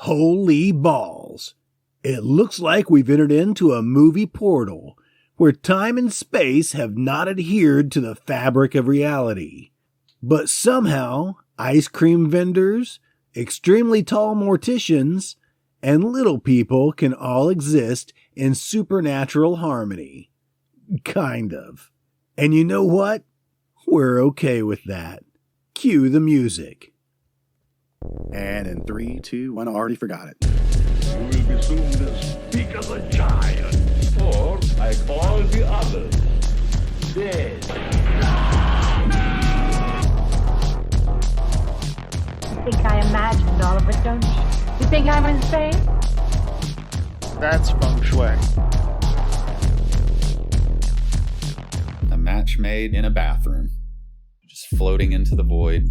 Holy balls. It looks like we've entered into a movie portal where time and space have not adhered to the fabric of reality. But somehow, ice cream vendors, extremely tall morticians, and little people can all exist in supernatural harmony. Kind of. And you know what? We're okay with that. Cue the music. And in 3, 2, 1, I already forgot it. You will be soon as big as a giant, or like all the others, dead. You think I imagined all of it, don't you? You think I'm insane? That's feng shui. A match made in a bathroom. Just floating into the void.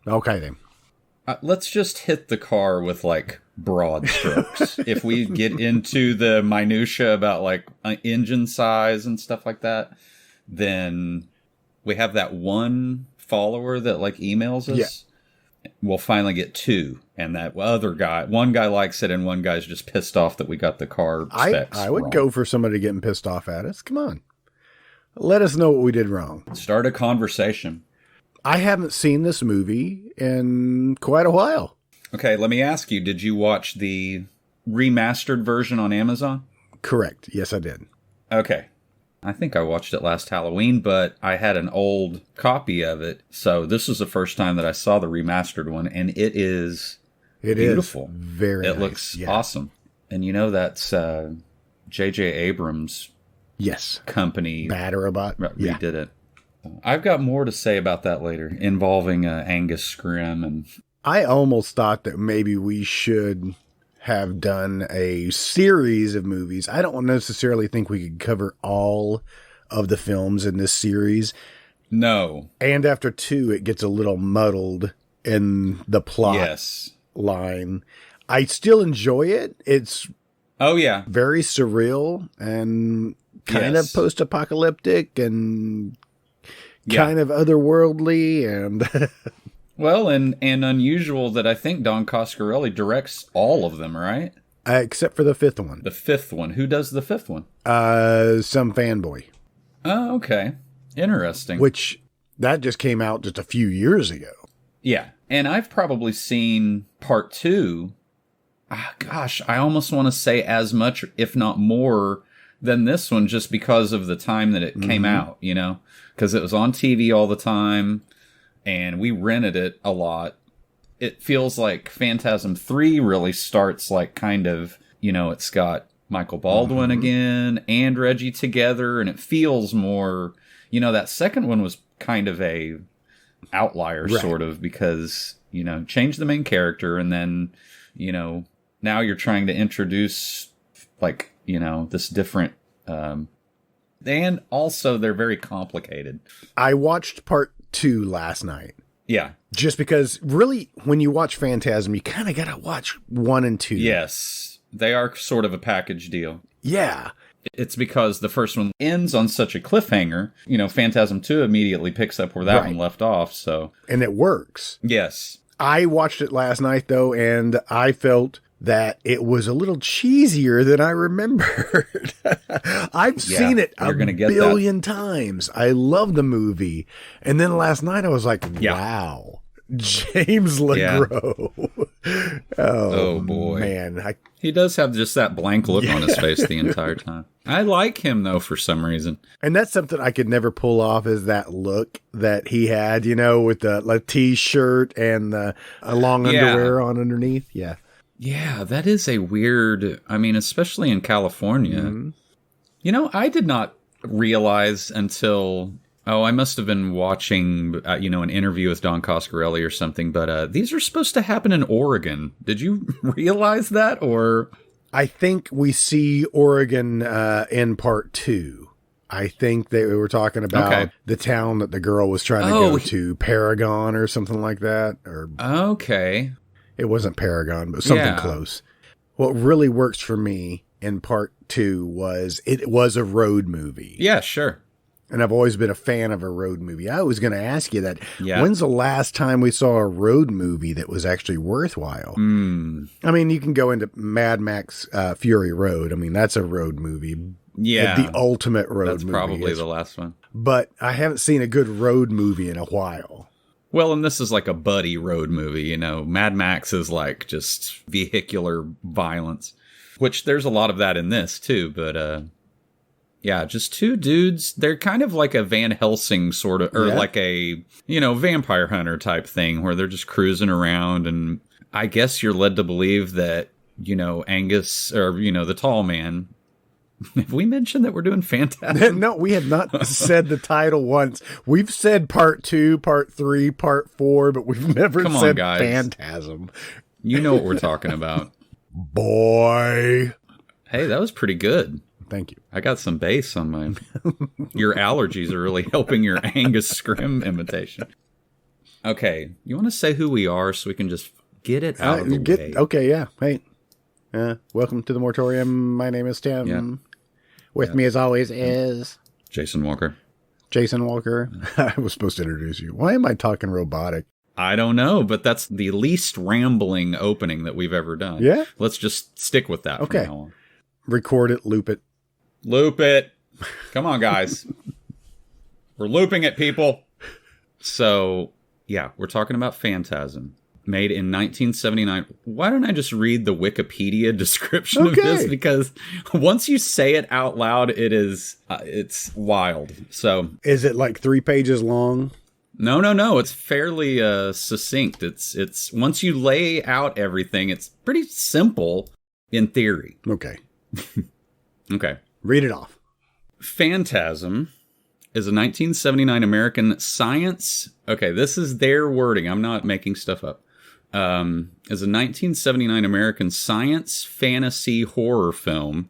Okay, then. Let's just hit the car with, like, broad strokes. If we get into the minutia about, like, engine size and stuff like that, then we have that one follower that, like, emails us. Yeah. We'll finally get 2. And that other guy, one guy likes it and one guy's just pissed off that we got the car specs I would wrong. go for somebody getting pissed off at us. Come on. Let us know what we did wrong. Start a conversation. I haven't seen this movie in quite a while. Okay, let me ask you, did you watch the remastered version on Amazon? Correct. Yes, I did. Okay. I think I watched it last Halloween, but I had an old copy of it. So this was the first time that I saw the remastered one, and it is beautiful. Very It nice. looks awesome. And you know that's J.J. Abrams' company. Bad Robot. Redid it. I've got more to say about that later, involving Angus Scrimm. And I almost thought that maybe we should have done a series of movies. I don't necessarily think we could cover all of the films in this series. No. And after 2, it gets a little muddled in the plot line. I still enjoy it. It's very surreal and kind of post-apocalyptic and kind of otherworldly and well, and unusual that I think Don Coscarelli directs all of them, right? Except for the 5th one. The 5th one. Who does the 5th one? Some fanboy. Oh, okay. Interesting. Which, that just came out just a few years ago. Yeah. And I've probably seen part 2. Gosh, I almost want to say as much, if not more, than this one, just because of the time that it came out, you know? Because it was on TV all the time, and we rented it a lot. It feels like Phantasm 3 really starts like kind of, you know, it's got Michael Baldwin again and Reggie together, and it feels more, you know, that second one was kind of a outlier sort of because, you know, change the main character and then, you know, now you're trying to introduce like, you know, this different, and also they're very complicated. I watched part 2 last night. Yeah. Just because really when you watch Phantasm, you kind of got to watch 1 and 2. Yes. They are sort of a package deal. Yeah. It's because the first one ends on such a cliffhanger. You know, Phantasm 2 immediately picks up where that one left off. So, and it works. Yes. I watched it last night, though, and I felt that it was a little cheesier than I remembered. I've seen it a billion times. I love the movie. And then last night I was like, wow. James LeGros. Oh, boy. Man. He does have just that blank look on his face the entire time. I like him, though, for some reason. And that's something I could never pull off is that look that he had, you know, with the T-shirt and the long underwear on underneath. Yeah. Yeah, that is a weird, I mean, especially in California. Mm-hmm. You know, I did not realize until, I must have been watching, you know, an interview with Don Coscarelli or something, but these are supposed to happen in Oregon. Did you realize that, or? I think we see Oregon in part 2. I think they were talking about the town that the girl was trying to go to, Paragon or something like that. Or okay. It wasn't Paragon, but something close. What really works for me in part 2 was it was a road movie. Yeah, sure. And I've always been a fan of a road movie. I was going to ask you that. Yeah. When's the last time we saw a road movie that was actually worthwhile? I mean, you can go into Mad Max Fury Road. I mean, that's a road movie. Yeah. The ultimate road movie. That's probably the last one. But I haven't seen a good road movie in a while. Well, and this is like a buddy road movie, you know. Mad Max is like just vehicular violence, which there's a lot of that in this too, but yeah, just two dudes. They're kind of like a Van Helsing sort of, or like a, vampire hunter type thing where they're just cruising around. And I guess you're led to believe that, Angus or, the tall man. Have we mentioned that we're doing Phantasm? No, we have not said the title once. We've said part 2, part 3, part 4, but we've never said Phantasm. You know what we're talking about. Boy. Hey, that was pretty good. Thank you. I got some bass on my... Your allergies are really helping your Angus Scrim imitation. Okay, you want to say who we are so we can just get it out of the way? Okay, yeah. Hey, welcome to the Moratorium. My name is Tim. Yeah. With me, as always, is... Jason Walker. Jason Walker. I was supposed to introduce you. Why am I talking robotic? I don't know, but that's the least rambling opening that we've ever done. Yeah? Let's just stick with that from now on. Record it, loop it. Loop it. Come on, guys. We're looping it, people. So, yeah, we're talking about Phantasm. Made in 1979. Why don't I just read the Wikipedia description of this? Because once you say it out loud, it's wild. So, is it like 3 pages long? No. It's fairly succinct. It's once you lay out everything, it's pretty simple in theory. Okay. Okay. Read it off. Phantasm is a 1979 American science. Okay, this is their wording. I'm not making stuff up. Is a 1979 American science fantasy horror film.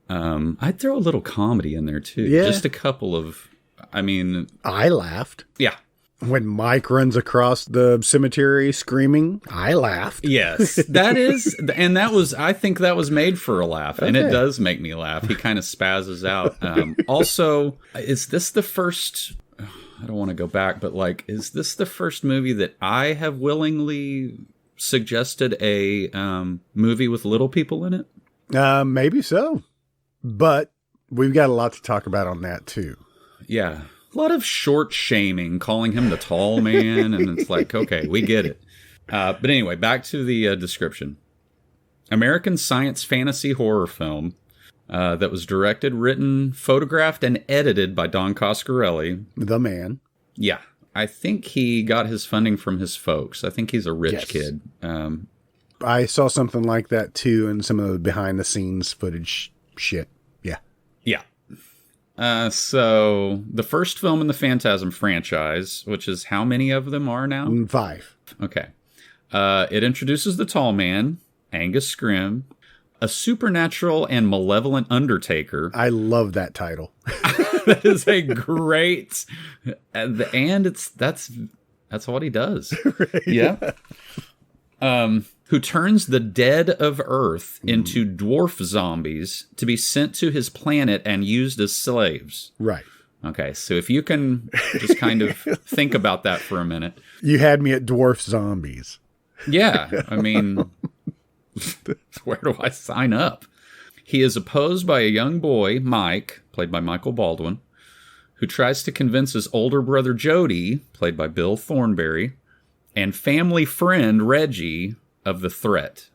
I'd throw a little comedy in there too. Yeah. Just a couple of. I laughed. Yeah. When Mike runs across the cemetery screaming, I laughed. Yes, that is, and that was, I think that was made for a laugh, and it does make me laugh. He kind of spazzes out. Also, is this the first, I don't want to go back, but is this the first movie that I have willingly suggested a movie with little people in it? Maybe so, but we've got a lot to talk about on that too. Yeah. A lot of short shaming, calling him the tall man, and it's like, okay, we get it. But anyway, back to the description. American science fantasy horror film that was directed, written, photographed, and edited by Don Coscarelli. The man. Yeah. I think he got his funding from his folks. I think he's a rich kid. I saw something like that, too, in some of the behind-the-scenes footage shit. Yeah. Yeah. So the first film in the Phantasm franchise, which is how many of them are now? 5. Okay. It introduces the tall man, Angus Scrim, a supernatural and malevolent undertaker. I love that title. That is a great, and that's what he does. Right. Yeah. Who turns the dead of Earth into dwarf zombies to be sent to his planet and used as slaves. Right. Okay, so if you can just kind of think about that for a minute. You had me at dwarf zombies. Yeah, I mean, where do I sign up? He is opposed by a young boy, Mike, played by Michael Baldwin, who tries to convince his older brother, Jody, played by Bill Thornberry, and family friend, Reggie, of the threat.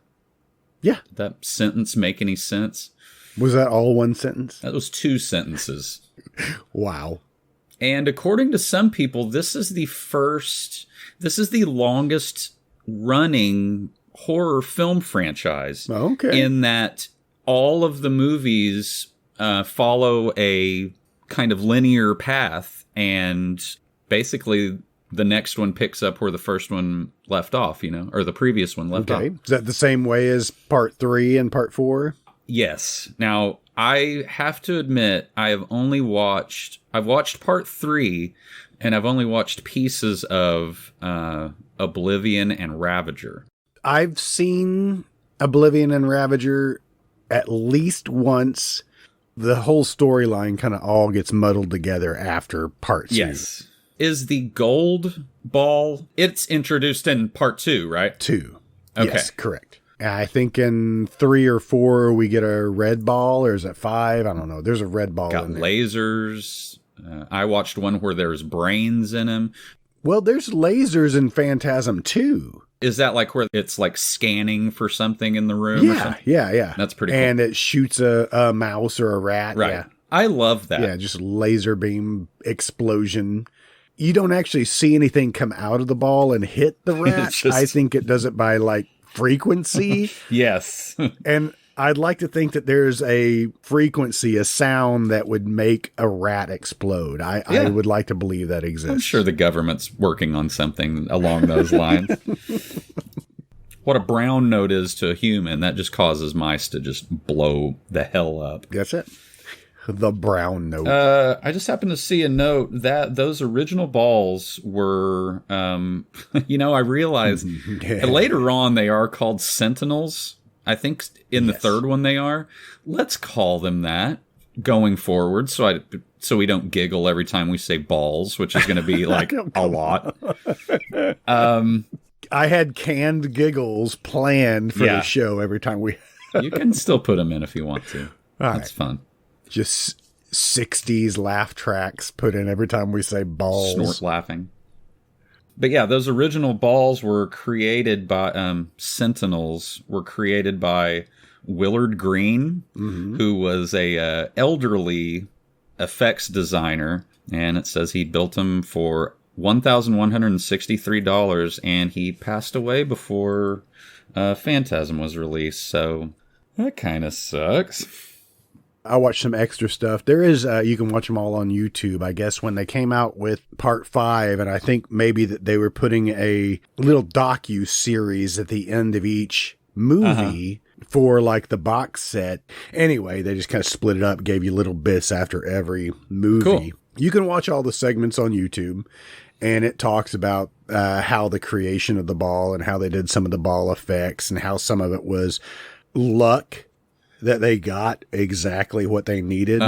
Yeah. Did that sentence make any sense? Was that all one sentence? That was 2 sentences. Wow. And according to some people, this is the longest running horror film franchise. Okay. In that all of the movies follow a kind of linear path, and basically the next one picks up where the first one left off, or the previous one left off. Is that the same way as part 3 and part 4? Yes. Now, I have to admit, I've watched part 3, and I've only watched pieces of Oblivion and Ravager. I've seen Oblivion and Ravager at least once The whole storyline kind of all gets muddled together after part 2. Yes. Is the gold ball, it's introduced in part 2, right? 2. Okay. Yes, correct. I think in 3 or 4 we get a red ball, or is it 5? I don't know. There's a red ball Got in there. lasers. I watched one where there's brains in them. Well, there's lasers in Phantasm too. Is that like where it's like scanning for something in the room? or Yeah, something? yeah. That's pretty cool. And it shoots a mouse or a rat. Right. Yeah. I love that. Yeah, just laser beam explosion. You don't actually see anything come out of the ball and hit the rat. Just... I think it does it by like frequency. Yes. And I'd like to think that there's a frequency, a sound that would make a rat explode. I would like to believe that exists. I'm sure the government's working on something along those lines. What a brown note is to a human, that just causes mice to just blow the hell up. That's it. The brown note. I just happened to see a note that those original balls were, I realized later on they are called Sentinels. I think in the third one they are. Let's call them that going forward, so we don't giggle every time we say balls, which is going to be like a lot. I had canned giggles planned for the show every time we. You can still put them in if you want to. That's fun. Just 60s laugh tracks put in every time we say balls. Snort laughing. But yeah, those original balls were created by Sentinels were created by Willard Green, who was a elderly effects designer, and it says he built them for $1,163, and he passed away before Phantasm was released. So that kind of sucks. I watched some extra stuff. There is, you can watch them all on YouTube, I guess, when they came out with part 5. And I think maybe that they were putting a little docu-series at the end of each movie for like the box set. Anyway, they just kind of split it up, gave you little bits after every movie. Cool. You can watch all the segments on YouTube. And it talks about how the creation of the ball and how they did some of the ball effects and how some of it was luck that they got exactly what they needed.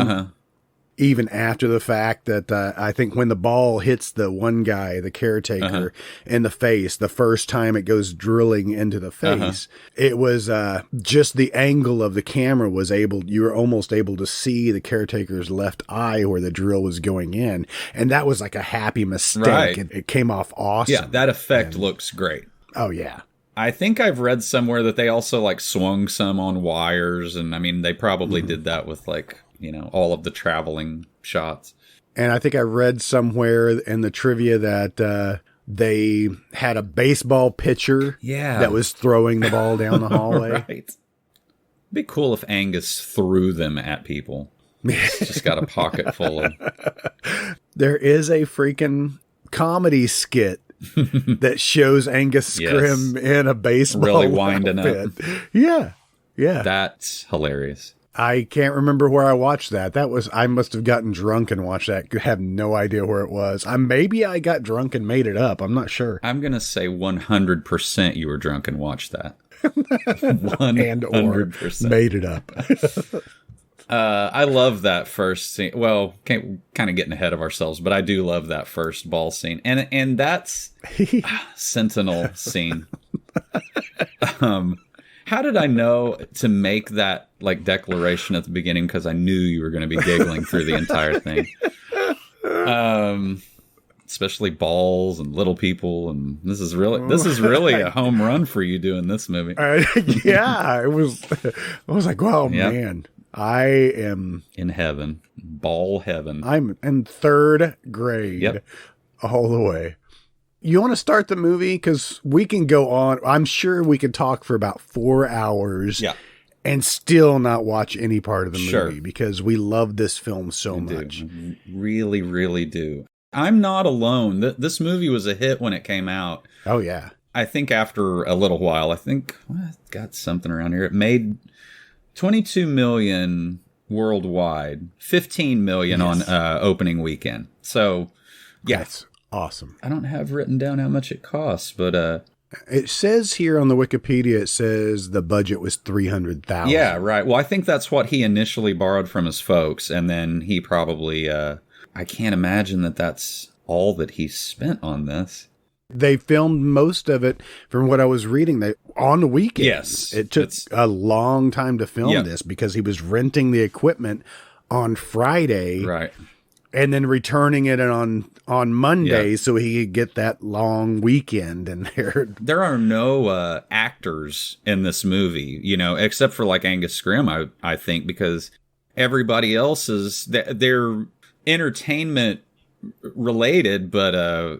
Even after the fact that I think when the ball hits the one guy, the caretaker, in the face, the first time it goes drilling into the face, it was just the angle of the camera was you were almost able to see the caretaker's left eye where the drill was going in. And that was like a happy mistake. Right. It came off awesome. Yeah, that effect looks great. Oh, yeah. I think I've read somewhere that they also like swung some on wires, and I mean they probably did that with like, all of the traveling shots. And I think I read somewhere in the trivia that they had a baseball pitcher that was throwing the ball down the hallway. Right. It'd be cool if Angus threw them at people. Just got a pocket full of. There is a freaking comedy skit that shows Angus Scrim in a baseball really winding outfit. up. Yeah. That's hilarious. I can't remember where I watched that. I must have gotten drunk and watched that. I have no idea where it was. Maybe I got drunk and made it up. I'm not sure. I'm going to say 100% you were drunk and watched that. 100%. And or made it up. I love that first scene. Well, kind of getting ahead of ourselves, but I do love that first ball scene. And that's Sentinel scene. How did I know to make that like declaration at the beginning? Because I knew you were going to be giggling through the entire thing. Especially balls and little people, and this is really a home run for you doing this movie. Yeah, it was. I was like, wow, man. I am in heaven, ball heaven. I'm in 3rd grade all the way. You want to start the movie? Because we can go on. I'm sure we could talk for about 4 hours and still not watch any part of the movie because we love this film so much. We really, really do. I'm not alone. This movie was a hit when it came out. Oh, yeah. I think after a little while, I've got something around here. It made 22 million worldwide, 15 million on opening weekend. So, that's awesome. I don't have written down how much it costs, but It says here on the Wikipedia, it says the budget was $300,000. Yeah, right. Well, I think that's what he initially borrowed from his folks, and then he probably, I can't imagine that that's all that he spent on this. They filmed most of it, from what I was reading, on the weekend. Yes. It took a long time to film this because he was renting the equipment on Friday. Right. And then returning it on Monday so he could get that long weekend. And there are no actors in this movie, except for like Angus Scrimm, I think, because everybody else is, they're entertainment related, but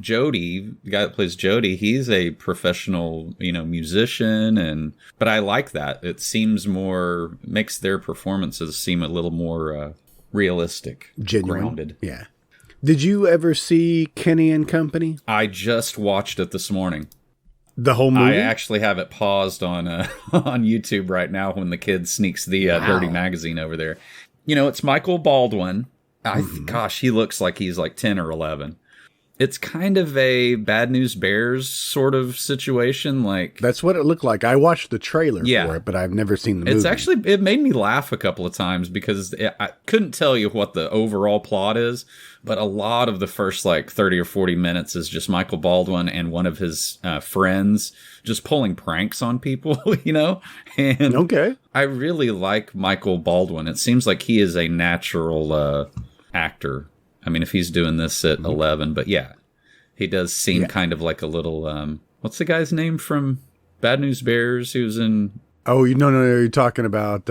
Jody, the guy that plays Jody, he's a professional, musician, but I like that. It seems makes their performances seem a little more realistic, genuine, grounded. Yeah. Did you ever see Kenny and Company? I just watched it this morning. The whole movie? I actually have it paused on on YouTube right now when the kid sneaks the Dirty Magazine over there. It's Michael Baldwin. Gosh, he looks like he's like 10 or 11. It's kind of a Bad News Bears sort of situation. Like, that's what it looked like. I watched the trailer for it, but I've never seen the movie. It made me laugh a couple of times because I couldn't tell you what the overall plot is, but a lot of the first like 30 or 40 minutes is just Michael Baldwin and one of his friends just pulling pranks on people, And okay. I really like Michael Baldwin. It seems like he is a natural actor. I mean, if he's doing this at 11, but yeah, he does seem kind of like a little, what's the guy's name from Bad News Bears who's in... Oh, no, you're talking about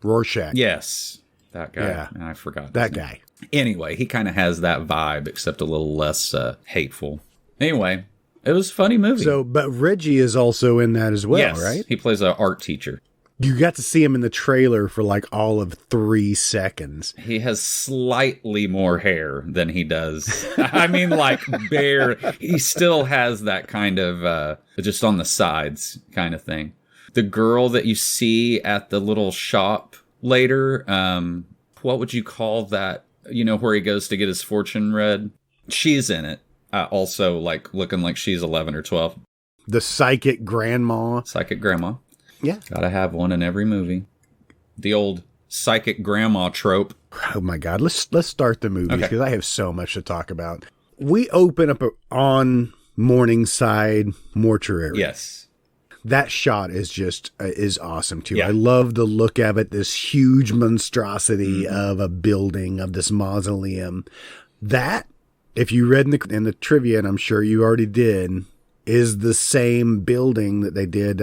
Rorschach. Yes, that guy. Yeah. I forgot. That guy. Anyway, he kind of has that vibe, except a little less hateful. Anyway, it was a funny movie. So, but Reggie is also in that as well, right? He plays an art teacher. You got to see him in the trailer for like all of 3 seconds. He has slightly more hair than he does. I mean, like, bare. He still has that kind of just on the sides kind of thing. The girl that you see at the little shop later, what would you call that? Where he goes to get his fortune read? She's in it. Also, like, looking like she's 11 or 12. The psychic grandma. Psychic grandma. Yeah. Gotta have one in every movie. The old psychic grandma trope. Oh my God. Let's start the movie because I have so much to talk about. We open up on Morningside Mortuary. Yes. That shot is just is awesome too. Yeah. I love the look of it. This huge monstrosity of a building, of this mausoleum. That, if you read in the trivia, and I'm sure you already did, is the same building that they did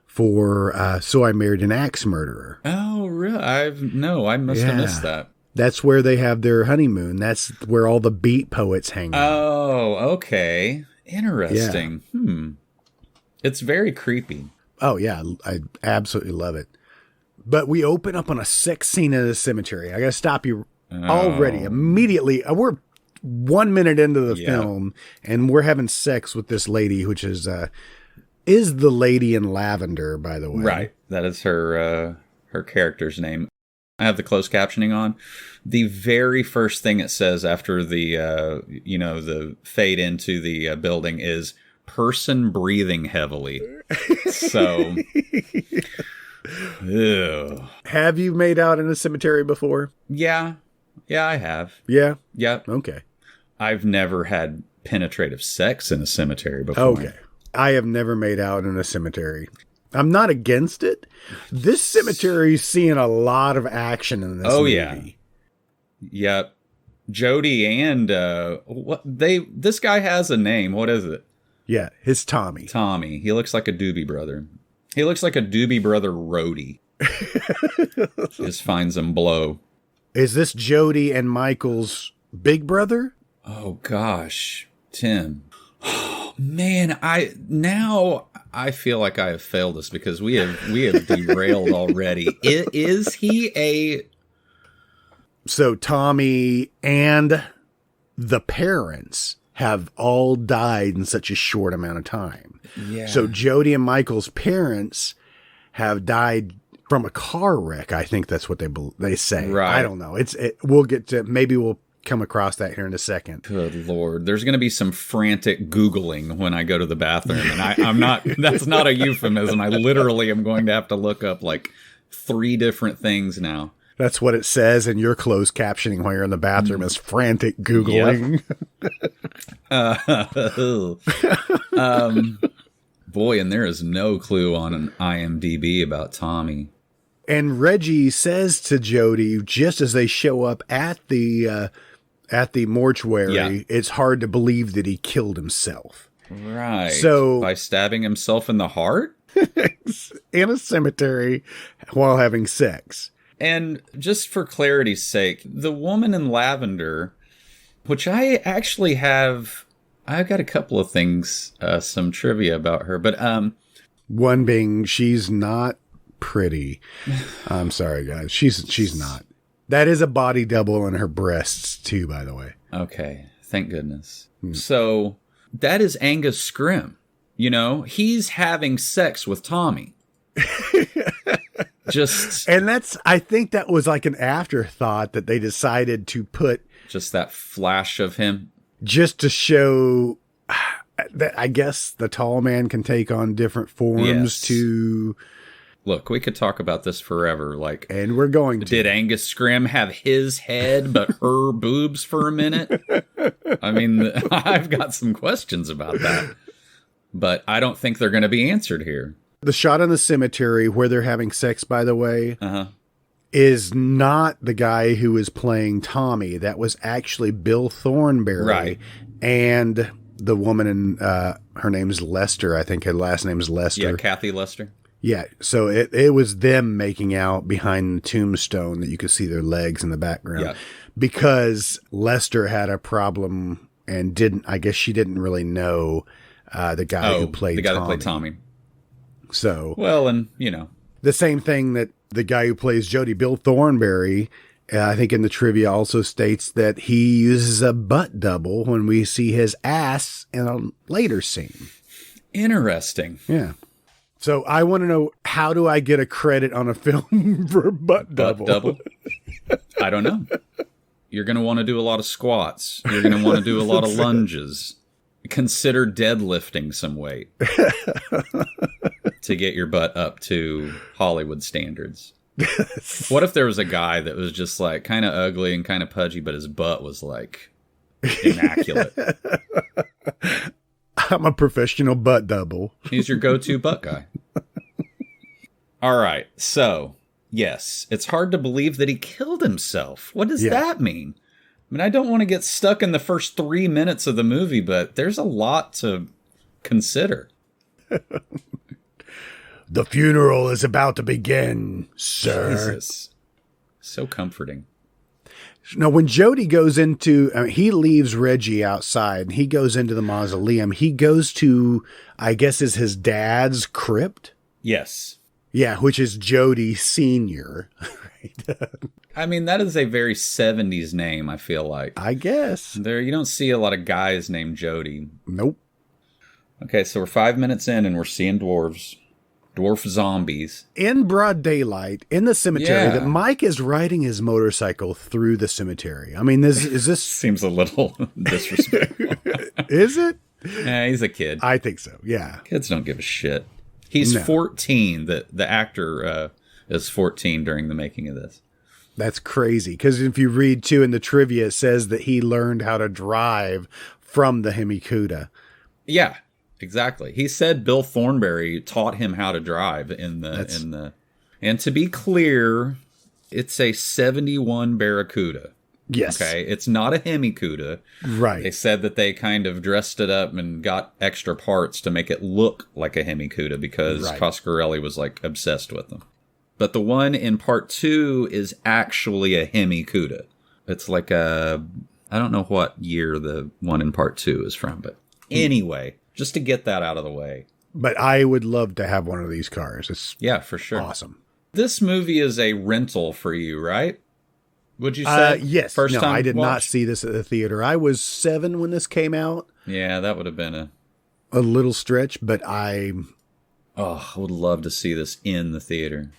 for So I Married an Axe Murderer. Oh, really? I must have missed that. That's where they have their honeymoon. That's where all the beat poets hang out. Oh, okay. Interesting. Yeah. It's very creepy. Oh, yeah. I absolutely love it. But we open up on a sex scene in a cemetery. I got to stop you already. Immediately. We're 1 minute into the film, and we're having sex with this lady, which is the lady in lavender, by the way. Right. That is her character's name. I have the closed captioning on. The very first thing it says after the the fade into the building is person breathing heavily. So, ew. Have you made out in a cemetery before? Yeah, I have. Yeah? Yeah. Okay. I've never had penetrative sex in a cemetery before. Okay. I have never made out in a cemetery. I'm not against it. This cemetery's seeing a lot of action in this movie. Yeah. Yep. Jody and this guy has a name. What is it? Yeah, his Tommy. Tommy. He looks like a Doobie Brother. He looks like a Doobie Brother roadie. Just finds him blow. Is this Jody and Michael's big brother? Oh gosh, Tim. Man, I feel like I have failed this because we have derailed already. Is he a... So Tommy and the parents have all died in such a short amount of time. Yeah. So Jody and Michael's parents have died from a car wreck. I think that's what they say. Right. I don't know. We'll get to, maybe we'll come across that here in a second. Good Lord. There's going to be some frantic Googling when I go to the bathroom. And I'm not, that's not a euphemism. I literally am going to have to look up like 3 different things now. That's what it says in your closed captioning while you're in the bathroom is frantic Googling. Yep. Boy, and there is no clue on an IMDb about Tommy. And Reggie says to Jody, just as they show up at the mortuary, it's hard to believe that he killed himself. Right. So by stabbing himself in the heart? In a cemetery while having sex. And just for clarity's sake, the woman in lavender, which I actually have, I've got a couple of things, some trivia about her, but one being she's not pretty. I'm sorry, guys. She's not. That is a body double in her breasts too, by the way. Okay, thank goodness. So that is Angus Scrim. You know, he's having sex with Tommy. And I think that was like an afterthought that they decided to put just that flash of him just to show that I guess the tall man can take on different forms to look, we could talk about this forever. Like, and we're going to. Did Angus Scrim have his head but her boobs for a minute? I mean, I've got some questions about that, but I don't think they're going to be answered here. The shot in the cemetery where they're having sex, by the way, is not the guy who is playing Tommy. That was actually Bill Thornberry. Right. And the woman in, her name's Lester. I think her last name is Lester. Yeah, Kathy Lester. Yeah. So it was them making out behind the tombstone that you could see their legs in the background. Yeah. Because Lester had a problem and I guess she didn't really know the guy who played Tommy. The guy that played Tommy. So, well, and you know, the same thing that the guy who plays Jody, Bill Thornberry, I think in the trivia also states that he uses a butt double when we see his ass in a later scene. Interesting. Yeah. So I want to know, how do I get a credit on a film for a butt double? Butt double? I don't know. You're going to want to do a lot of squats. You're going to want to do a lot of lunges. Consider deadlifting some weight to get your butt up to Hollywood standards. What if there was a guy that was just like kind of ugly and kind of pudgy, but his butt was like immaculate? I'm a professional butt double. He's your go-to butt guy. All right. So, yes, it's hard to believe that he killed himself. What does that mean? I mean, I don't want to get stuck in the first 3 minutes of the movie, but there's a lot to consider. The funeral is about to begin, sir. Jesus. So comforting. Now, when Jody goes into, he leaves Reggie outside, and he goes into the mausoleum. He goes to, I guess, is his dad's crypt? Yes. Yeah, which is Jody Sr. I mean, that is a very 70s name, I feel like. I guess. You don't see a lot of guys named Jody. Nope. Okay, so we're 5 minutes in, and we're seeing dwarves. Dwarf zombies. In broad daylight, in the cemetery, that Mike is riding his motorcycle through the cemetery. I mean, is this... Seems a little disrespectful. Is it? Yeah, he's a kid. I think so, yeah. Kids don't give a shit. He's 14. The actor is 14 during the making of this. That's crazy, because if you read, too, in the trivia, it says that he learned how to drive from the Hemikuda. Yeah. Exactly. He said Bill Thornberry taught him how to drive in the. And to be clear, it's a 71 Barracuda. Yes. Okay. It's not a Hemikuda. Right. They said that they kind of dressed it up and got extra parts to make it look like a Hemikuda because Coscarelli was like obsessed with them. But the one in part 2 is actually a Hemikuda. It's like I don't know what year the one in part 2 is from, but anyway. Just to get that out of the way. But I would love to have one of these cars. It's for sure. Awesome. This movie is a rental for you, right? Would you say? Yes. First time I did not see this at the theater. I was 7 when this came out. Yeah, that would have been a little stretch, but I would love to see this in the theater.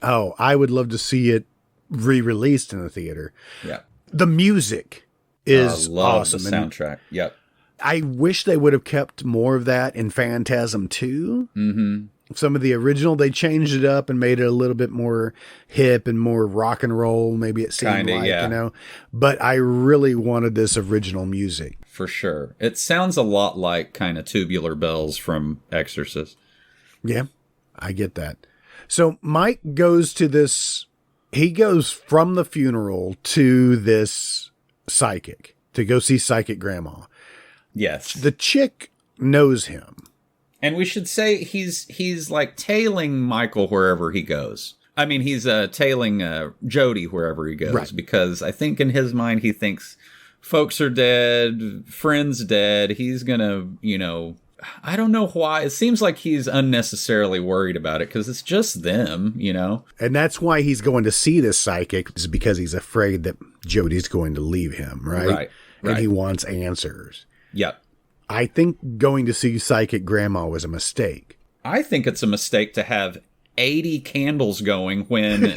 Oh, I would love to see it re-released in the theater. Yeah. The music is love awesome. the soundtrack. Yep. I wish they would have kept more of that in Phantasm 2. Mm-hmm. Some of the original, they changed it up and made it a little bit more hip and more rock and roll. Maybe it seemed Kinda, like, yeah. you know, but I really wanted this original music. For sure. It sounds a lot like kind of Tubular Bells from Exorcist. Yeah, I get that. So Mike goes to this, he goes from the funeral to this psychic to go see Psychic Grandma. Yes. The chick knows him. And we should say he's like tailing Michael wherever he goes. I mean, he's tailing Jody wherever he goes, Right. because I think in his mind he thinks folks are dead, friends dead. He's gonna, you know, I don't know why. It seems like he's unnecessarily worried about it because it's just them, you know. And that's why he's going to see this psychic, is because he's afraid that Jody's going to leave him, right? Right. And he wants answers. Yep. I think going to see Psychic Grandma was a mistake. I think it's a mistake to have 80 candles going when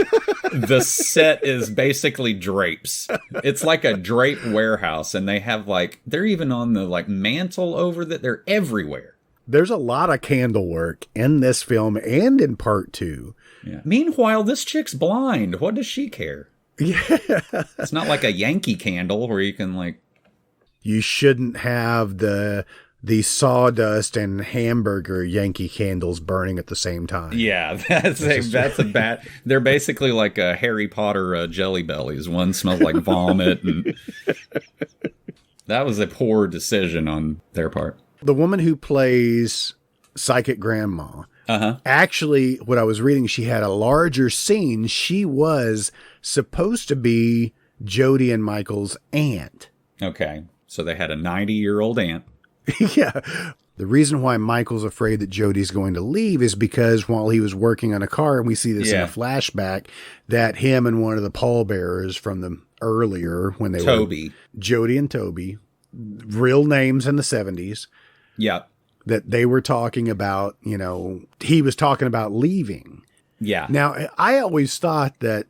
the set is basically drapes. It's like a drape warehouse, and they have like, they're even on the like mantle over that. They're everywhere. There's a lot of candle work in this film and in part 2. Yeah. Meanwhile, this chick's blind. What does she care? Yeah. It's not like a Yankee candle where you can like, You shouldn't have the sawdust and hamburger Yankee candles burning at the same time. yeah, that's a bad. They're basically like a Harry Potter Jelly Bellies. One smells like vomit, and that was a poor decision on their part. The woman who plays Psychic Grandma, actually, what I was reading, she had a larger scene. She was supposed to be Jody and Michael's aunt. Okay, so they had a 90-year-old aunt. Yeah. The reason why Michael's afraid that Jody's going to leave is because while he was working on a car, and we see this in a flashback, that him and one of the pallbearers from the earlier, when they Toby. were Jody and Toby, real names in the 70s, Yep. that they were talking about, you know, he was talking about leaving. Yeah. Now, I always thought that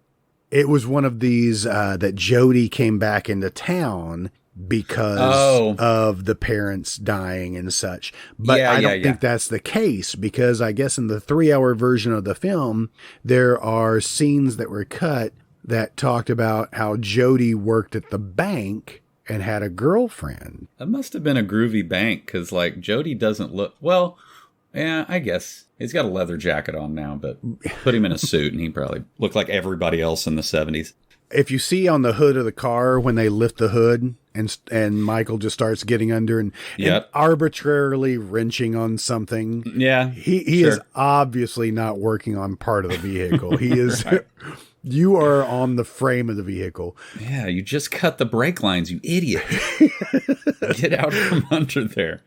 it was one of these, that Jody came back into town because of the parents dying and such. But I don't think that's the case, because I guess in the 3-hour version of the film, there are scenes that were cut that talked about how Jody worked at the bank and had a girlfriend. That must have been a groovy bank, because like Jody doesn't look, well, yeah, I guess he's got a leather jacket on now, but put him in a suit and he probably looked like everybody else in the 70s. If you see on the hood of the car when they lift the hood and Michael just starts getting under and arbitrarily wrenching on something. Yeah. He is obviously not working on part of the vehicle. He is, you are on the frame of the vehicle. Yeah. You just cut the brake lines, you idiot. Get out from under there.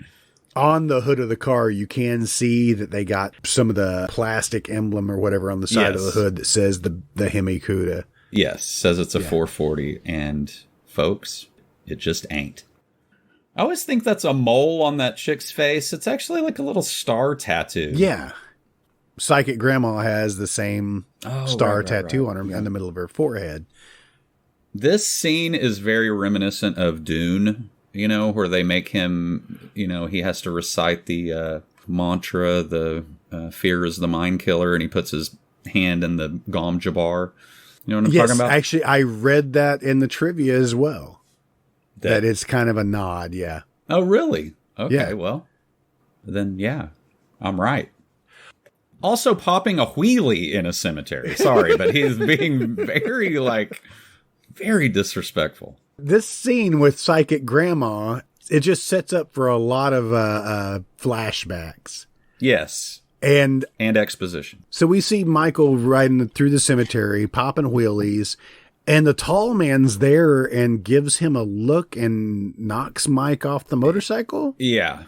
On the hood of the car, you can see that they got some of the plastic emblem or whatever on the side of the hood that says the Hemikuda. Yes, says it's a 440, and folks, it just ain't. I always think that's a mole on that chick's face. It's actually like a little star tattoo. Yeah. Psychic Grandma has the same star tattoo on her in the middle of her forehead. This scene is very reminiscent of Dune, you know, where they make him, you know, he has to recite the mantra, the fear is the mind killer, and he puts his hand in the Gom Jabbar. You know what I'm talking about? Actually, I read that in the trivia as well. That it's kind of a nod, yeah. Oh, really? Okay, yeah. Well, then, yeah, I'm right. Also popping a wheelie in a cemetery. Sorry, but he's being very disrespectful. This scene with Psychic Grandma, it just sets up for a lot of flashbacks. Yes. And exposition. So we see Michael riding through the cemetery, popping wheelies, and the tall man's there and gives him a look and knocks Mike off the motorcycle. Yeah.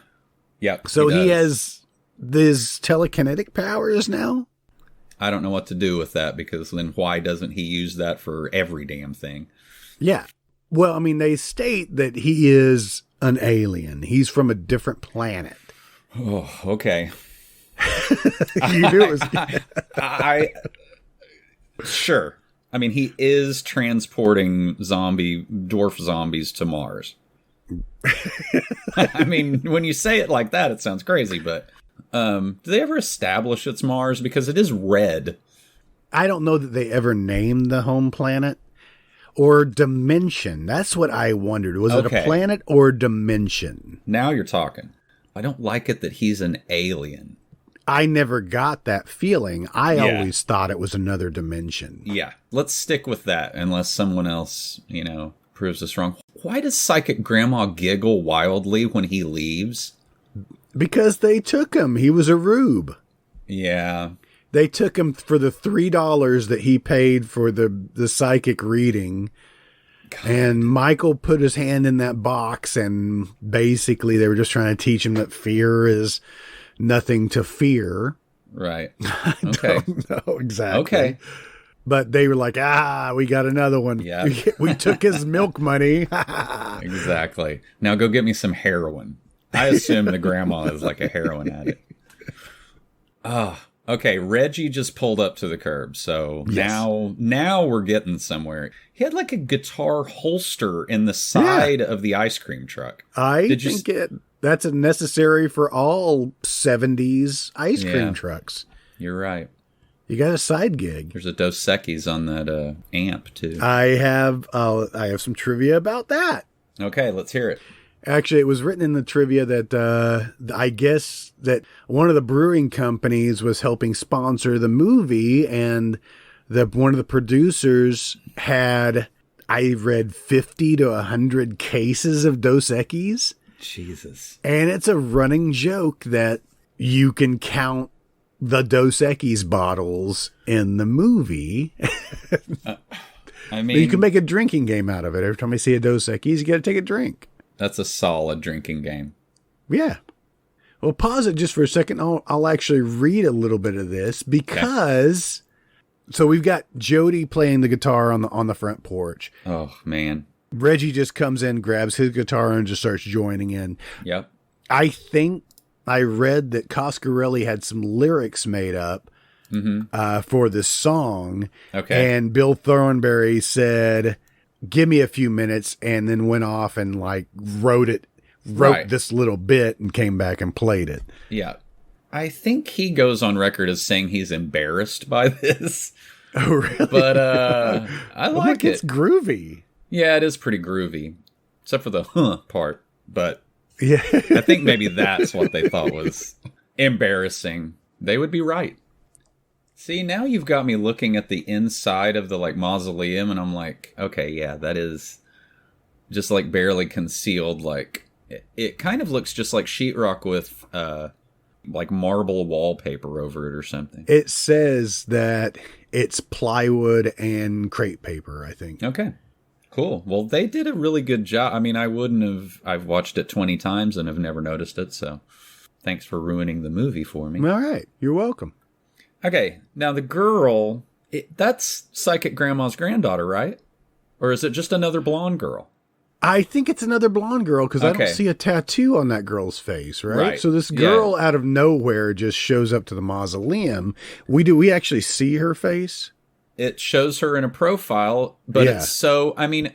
Yep. So he has these telekinetic powers now? I don't know what to do with that, because then why doesn't he use that for every damn thing? Yeah. Well, I mean, they state that he is an alien. He's from a different planet. Oh, okay. You knew it was... I sure. I mean, he is transporting dwarf zombies to Mars. I mean, when you say it like that, it sounds crazy, but do they ever establish it's Mars? Because it is red. I don't know that they ever named the home planet or dimension. That's what I wondered. Was it a planet or dimension? Now you're talking. I don't like it that he's an alien. I never got that feeling. I always thought it was another dimension. Yeah, let's stick with that unless someone else, proves us wrong. Why does Psychic Grandma giggle wildly when he leaves? Because they took him. He was a rube. Yeah. They took him for the $3 that he paid for the psychic reading. God. And Michael put his hand in that box, and basically they were just trying to teach him that fear is nothing to fear. Right. Okay. I don't know exactly. Okay. But they were like, we got another one. Yeah. We took his milk money. Exactly. Now go get me some heroin. I assume the grandma is like a heroin addict. Okay. Reggie just pulled up to the curb. So now we're getting somewhere. He had like a guitar holster in the side of the ice cream truck. That's necessary for all 70s ice cream trucks. You're right. You got a side gig. There's a Dos Equis on that amp too. I have some trivia about that. Okay, let's hear it. Actually, it was written in the trivia that I guess that one of the brewing companies was helping sponsor the movie, and one of the producers had, I read, 50 to 100 cases of Dos Equis. Jesus. And it's a running joke that you can count the Dos Equis bottles in the movie. I mean, you can make a drinking game out of it. Every time I see a Dos Equis, you got to take a drink. That's a solid drinking game. Yeah. Well, pause it just for a second. I'll actually read a little bit of this because so we've got Jody playing the guitar on the front porch. Oh, man. Reggie just comes in, grabs his guitar, and just starts joining in. Yep. I think I read that Coscarelli had some lyrics made up for this song. Okay. And Bill Thornberry said, give me a few minutes, and then went off and wrote this little bit and came back and played it. Yeah. I think he goes on record as saying he's embarrassed by this. Oh, really? But I like it. It's groovy. Yeah, it is pretty groovy. Except for the part. But yeah, I think maybe that's what they thought was embarrassing. They would be right. See, now you've got me looking at the inside of the mausoleum, and I'm like, okay, yeah, that is just barely concealed. It kind of looks just like sheetrock with marble wallpaper over it or something. It says that it's plywood and crepe paper, I think. Okay. Cool. Well, they did a really good job. I mean, I've watched it 20 times and have never noticed it, so thanks for ruining the movie for me. All right. You're welcome. Okay. Now, the girl, that's Psychic Grandma's granddaughter, right? Or is it just another blonde girl? I think it's another blonde girl because I don't see a tattoo on that girl's face, right? Right. So this girl out of nowhere just shows up to the mausoleum. We actually see her face? It shows her in a profile, but it's so, I mean,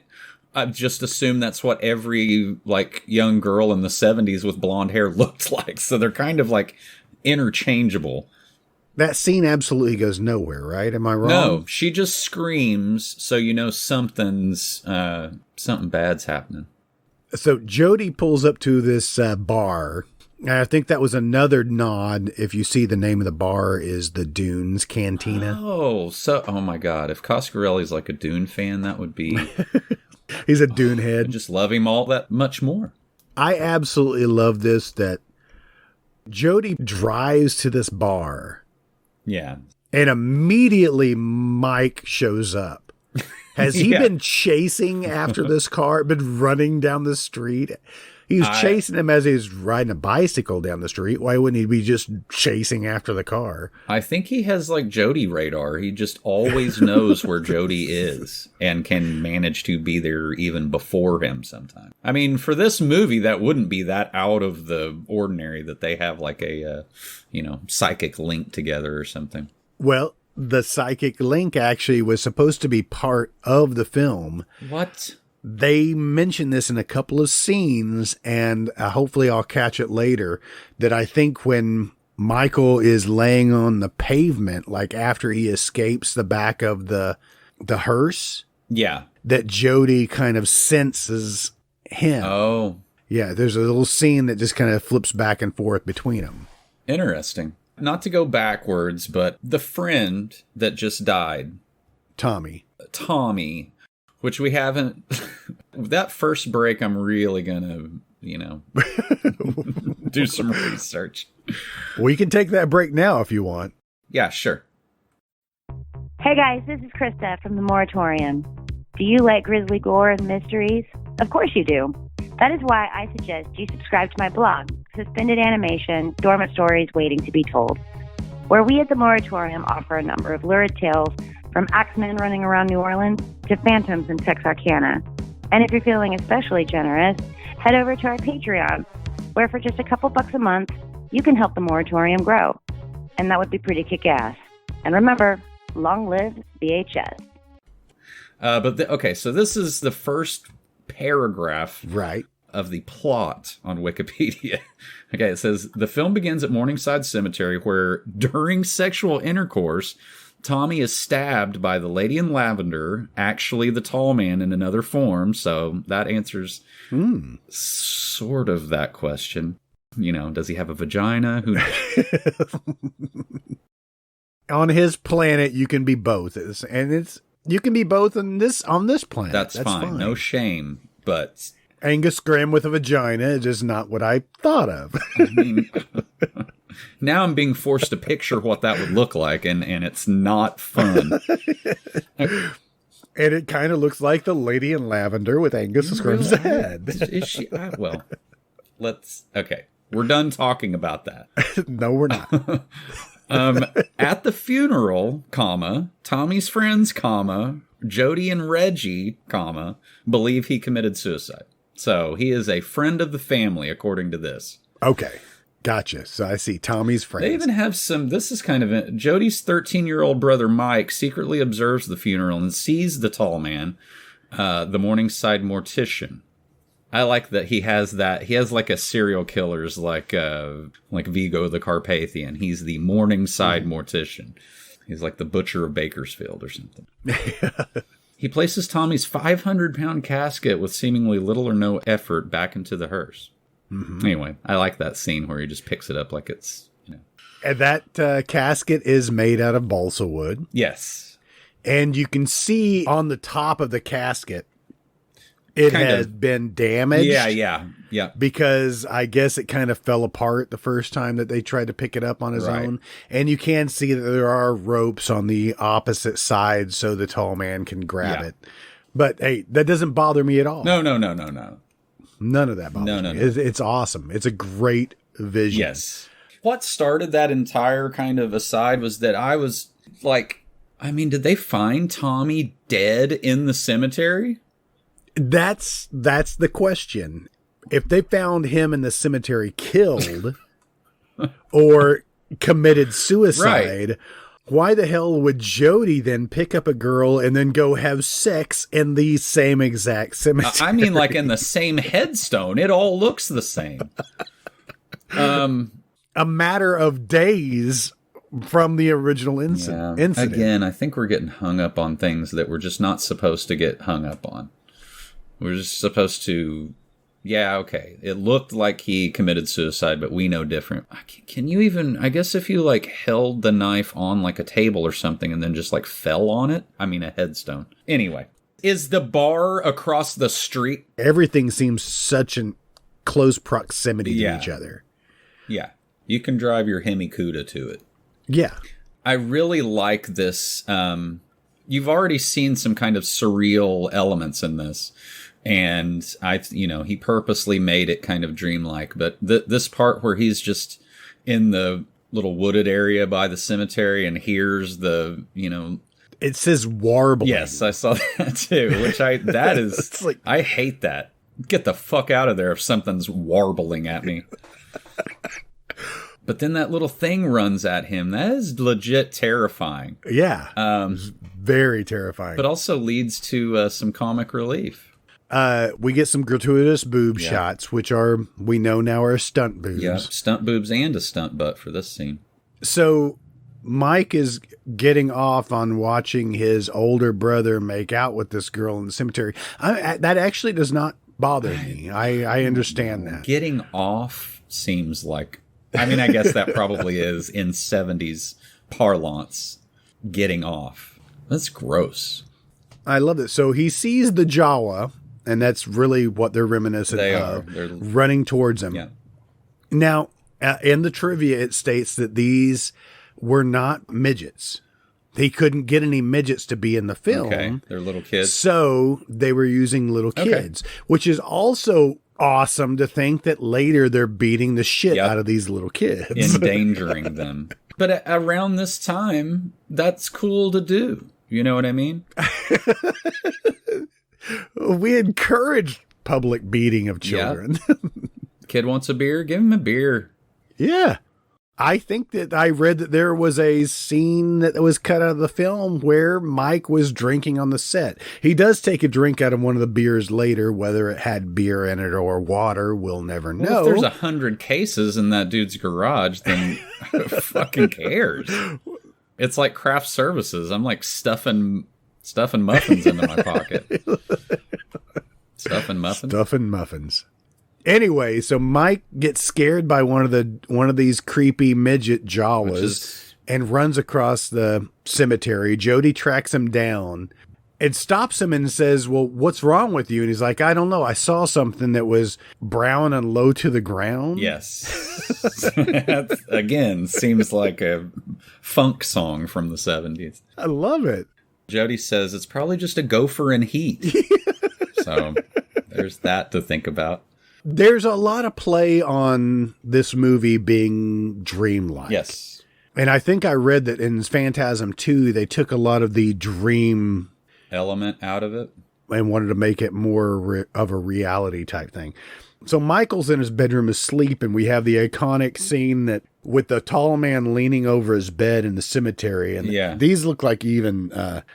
I've just assumed that's what every young girl in the 70s with blonde hair looked like. So they're kind of interchangeable. That scene absolutely goes nowhere, right? Am I wrong? No, she just screams, so you know something bad's happening. So Jody pulls up to this bar. And I think that was another nod. If you see the name of the bar is the Dunes Cantina. Oh my God. If Coscarelli's a Dune fan, that would be... He's a Dune head. I just love him all that much more. I absolutely love this, that Jody drives to this bar. Yeah. And immediately Mike shows up. Has he been chasing after this car? Been running down the street? He was chasing him as he was riding a bicycle down the street. Why wouldn't he be just chasing after the car? I think he has Jody radar. He just always knows where Jody is and can manage to be there even before him sometimes. I mean, for this movie, that wouldn't be that out of the ordinary that they have a psychic link together or something. Well, the psychic link actually was supposed to be part of the film. What? They mention this in a couple of scenes, and hopefully I'll catch it later, that I think when Michael is laying on the pavement, like after he escapes the back of the hearse, Yeah. that Jody kind of senses him. Oh, Yeah, there's a little scene that just kind of flips back and forth between them. interesting. Not to go backwards, but the friend that just died, Tommy. Tommy, which we haven't. That first break, I'm really gonna, do some research. We can take that break now if you want. Yeah, sure. Hey guys, this is Krista from the Moratorium. Do you like grisly gore and mysteries? Of course you do. That is why I suggest you subscribe to my blog, Suspended Animation, Dormant Stories Waiting to Be Told, where we at the Moratorium offer a number of lurid tales from axemen running around New Orleans to phantoms in Texarkana. And if you're feeling especially generous, head over to our Patreon, where for just a couple bucks a month, you can help the Moratorium grow. And that would be pretty kick-ass. And remember, long live VHS. Okay, so this is the first paragraph Right. of the plot on Wikipedia. Okay, it says, the film begins at Morningside Cemetery, where during sexual intercourse, Tommy is stabbed by the lady in lavender, actually the tall man in another form, so that answers sort of that question. Does he have a vagina? Who knows? On his planet, you can be both. You can be both on this planet. That's fine. No shame, but... Angus Graham with a vagina is just not what I thought of. I mean, now I'm being forced to picture what that would look like, and it's not fun. And it kind of looks like the lady in lavender with Angus Graham's head. Is she? Well, okay. We're done talking about that. No, we're not. At the funeral, Tommy's friends, Jody and Reggie, believe he committed suicide. So he is a friend of the family, according to this. Okay. Gotcha. So I see Tommy's friends. They even have this is kind of, Jody's 13-year-old brother, Mike, secretly observes the funeral and sees the tall man, the Morningside mortician. I like that he has like a serial killer's like Vigo the Carpathian. He's the Morningside mortician. He's like the butcher of Bakersfield or something. He places Tommy's 500-pound casket with seemingly little or no effort back into the hearse. Mm-hmm. Anyway, I like that scene where he just picks it up like it's, And that casket is made out of balsa wood. Yes. And you can see on the top of the casket, it has been damaged. Yeah. Because I guess it kind of fell apart the first time that they tried to pick it up on his own. And you can see that there are ropes on the opposite side so the tall man can grab it. But hey, that doesn't bother me at all. No. None of that bothers me. No. It's awesome. It's a great vision. Yes. What started that entire kind of aside was that I was like, did they find Tommy dead in the cemetery? That's the question. If they found him in the cemetery killed or committed suicide, why the hell would Jody then pick up a girl and then go have sex in the same exact cemetery? Like in the same headstone. It all looks the same. A matter of days from the original incident. Again, I think we're getting hung up on things that we're just not supposed to get hung up on. We're just supposed to, okay. It looked like he committed suicide, but we know different. Can you even, I guess if you held the knife on like a table or something and then just fell on it? A headstone. Anyway, is the bar across the street? Everything seems such in close proximity to each other. Yeah. You can drive your Hemi-Cuda to it. Yeah. I really like this. You've already seen some kind of surreal elements in this. And he purposely made it kind of dreamlike. But this part where he's just in the little wooded area by the cemetery and hears the, it says warbling. Yes, I saw that too. Which I hate that. Get the fuck out of there if something's warbling at me. But then that little thing runs at him. That is legit terrifying. Yeah. Very terrifying. But also leads to some comic relief. We get some gratuitous boob shots, which we know now are stunt boobs. Yeah, stunt boobs and a stunt butt for this scene. So Mike is getting off on watching his older brother make out with this girl in the cemetery. That actually does not bother me. I understand that. Getting off seems like... I mean, I guess that probably is in 70s parlance, getting off. That's gross. I love it. So he sees the Jawa, and that's really what they're reminiscent of. They're running towards him. Yeah. Now, in the trivia, it states that these were not midgets. He couldn't get any midgets to be in the film. Okay, they're little kids. So they were using little kids, which is also awesome to think that later they're beating the shit out of these little kids. Endangering them. But around this time, that's cool to do. You know what I mean? We encourage public beating of children. Yep. Kid wants a beer? Give him a beer. Yeah. I think that I read that there was a scene that was cut out of the film where Mike was drinking on the set. He does take a drink out of one of the beers later, whether it had beer in it or water, we'll never know. Well, if there's 100 cases in that dude's garage, then who fucking cares? It's like craft services. I'm like stuffing muffins into my pocket. Stuffing muffins. Anyway, so Mike gets scared by one of these creepy midget Jawas and runs across the cemetery. Jody tracks him down and stops him and says, "Well, what's wrong with you?" And he's like, "I don't know. I saw something that was brown and low to the ground." Yes. That, again, seems like a funk song from the 70s. I love it. Jody says it's probably just a gopher in heat. So there's that to think about. There's a lot of play on this movie being dreamlike. Yes. And I think I read that in Phantasm 2, they took a lot of the dream element out of it and wanted to make it more of a reality type thing. So Michael's in his bedroom asleep, and we have the iconic scene that with the tall man leaning over his bed in the cemetery. And these look like even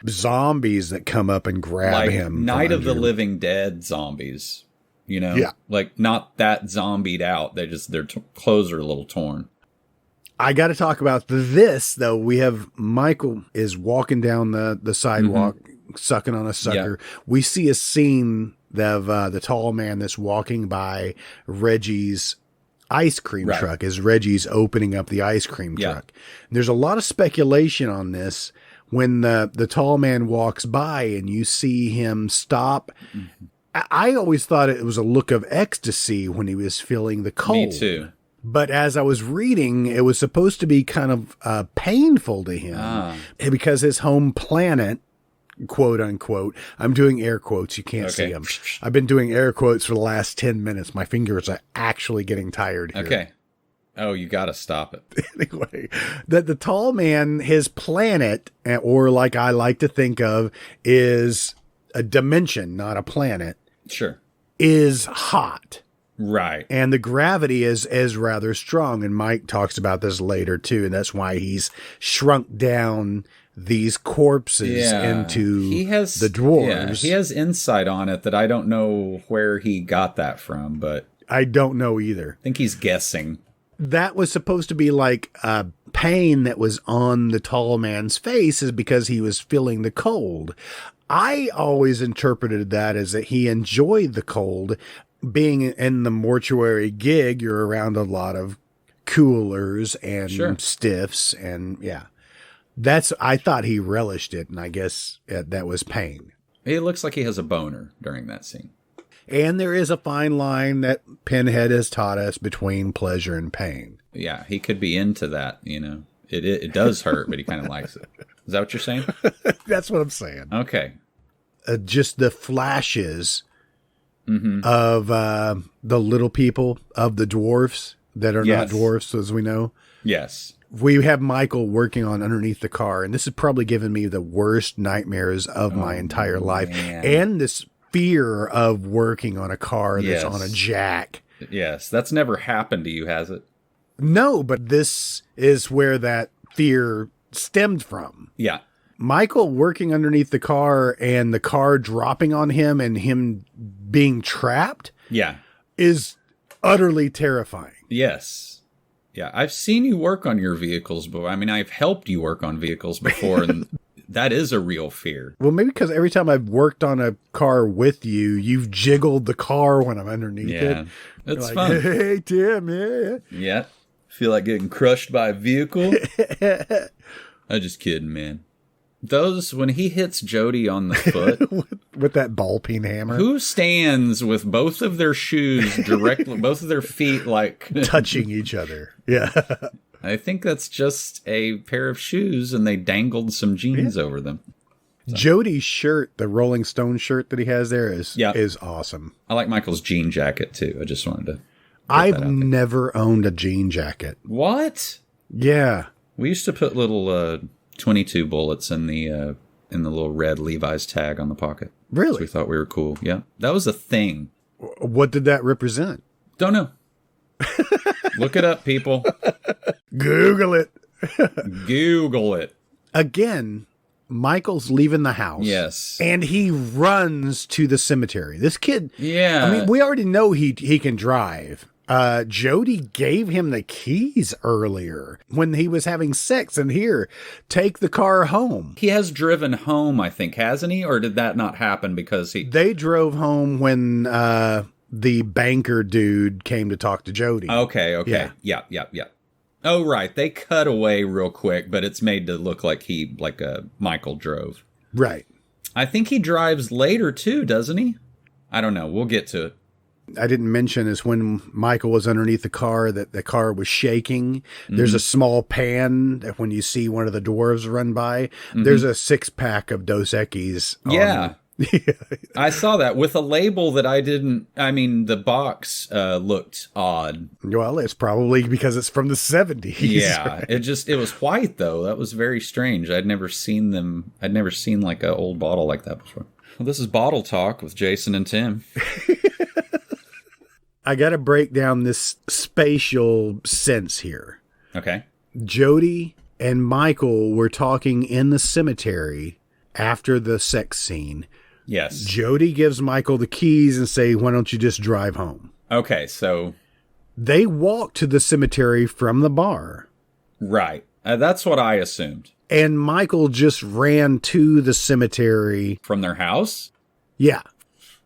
zombies that come up and grab like him. Night of the Living Dead zombies. You know, like not that zombied out. Their clothes are a little torn. I got to talk about this though. We have Michael is walking down the sidewalk, sucking on a sucker. Yeah. We see a scene of the tall man that's walking by Reggie's ice cream truck as Reggie's opening up the ice cream truck. And there's a lot of speculation on this when the tall man walks by and you see him stop. I always thought it was a look of ecstasy when he was feeling the cold. Me too. But as I was reading, it was supposed to be kind of painful to him because his home planet, quote unquote, I'm doing air quotes. You can't see them. I've been doing air quotes for the last 10 minutes. My fingers are actually getting tired here. Okay. Oh, you got to stop it. Anyway, that the tall man, his planet, or like I like to think of, is a dimension, not a planet. Sure. Is hot. Right. And the gravity is rather strong. And Mike talks about this later too. And that's why he's shrunk down these corpses into the dwarves. Yeah, he has insight on it that I don't know where he got that from, but I don't know either. I think he's guessing. That was supposed to be like pain that was on the tall man's face is because he was feeling the cold. I always interpreted that as that he enjoyed the cold. Being in the mortuary gig, you're around a lot of coolers and stiffs, and I thought he relished it, and I guess that was pain. It looks like he has a boner during that scene. And there is a fine line that Pinhead has taught us between pleasure and pain. Yeah, he could be into that, you know. It does hurt, but he kind of likes it. Is that what you're saying? That's what I'm saying. Okay. Just the flashes of the little people, of the dwarfs that are not dwarfs, as we know. Yes. We have Michael working on underneath the car, and this has probably given me the worst nightmares of my entire life. And this fear of working on a car that's on a jack. Yes, that's never happened to you, has it? No, but this is where that fear stemmed from. Yeah. Michael working underneath the car and the car dropping on him and him being trapped Yeah. is utterly terrifying. Yes. Yeah. I've seen you work on your vehicles, but I mean, I've helped you work on vehicles before, and that is a real fear. Well, maybe because every time I've worked on a car with you, you've jiggled the car when I'm underneath Yeah. it. It's You're fun. Hey, Tim, yeah. Yeah. Feel like getting crushed by a vehicle? I'm just kidding, man. Those, when he hits Jody on the foot, with that ball peen hammer. who stands with both of their shoes directly, both of their feet like Touching each other. Yeah. I think that's just a pair of shoes and they dangled some jeans over them. Jody's shirt, the Rolling Stone shirt that he has there is awesome. I like Michael's jean jacket too. I just wanted to. I've never owned a jean jacket. What? Yeah. We used to put little 22 bullets in the little red Levi's tag on the pocket. Really? So we thought we were cool. Yeah. That was a thing. What did that represent? Don't know. Look it up, people. Google it. Google it. Again, Michael's leaving the house. Yes. And he runs to the cemetery. This kid, Yeah. I mean, we already know he can drive. Jody gave him the keys earlier when he was having sex, and here, take the car home. He has driven home, I think, hasn't he? Or did that not happen because he... They drove home when the banker dude came to talk to Jody. Okay. Yeah. Oh, right. They cut away real quick, but it's made to look like Michael drove. Right. I think he drives later, too, doesn't he? I don't know. We'll get to it. I didn't mention is when Michael was underneath the car that the car was shaking. There's a small pan that when you see one of the dwarves run by, there's a 6-pack of Dos Equis. Yeah. I saw that with a label that the box looked odd. Well, it's probably because it's from the 70s. Yeah. Right? It was white though. That was very strange. I'd never seen like an old bottle like that before. Well, this is Bottle Talk with Jason and Tim. I got to break down this spatial sense here. Okay. Jody and Michael were talking in the cemetery after the sex scene. Yes. Jody gives Michael the keys and say, why don't you just drive home? Okay, so... They walked to the cemetery from the bar. Right. That's what I assumed. And Michael just ran to the cemetery. From their house? Yeah.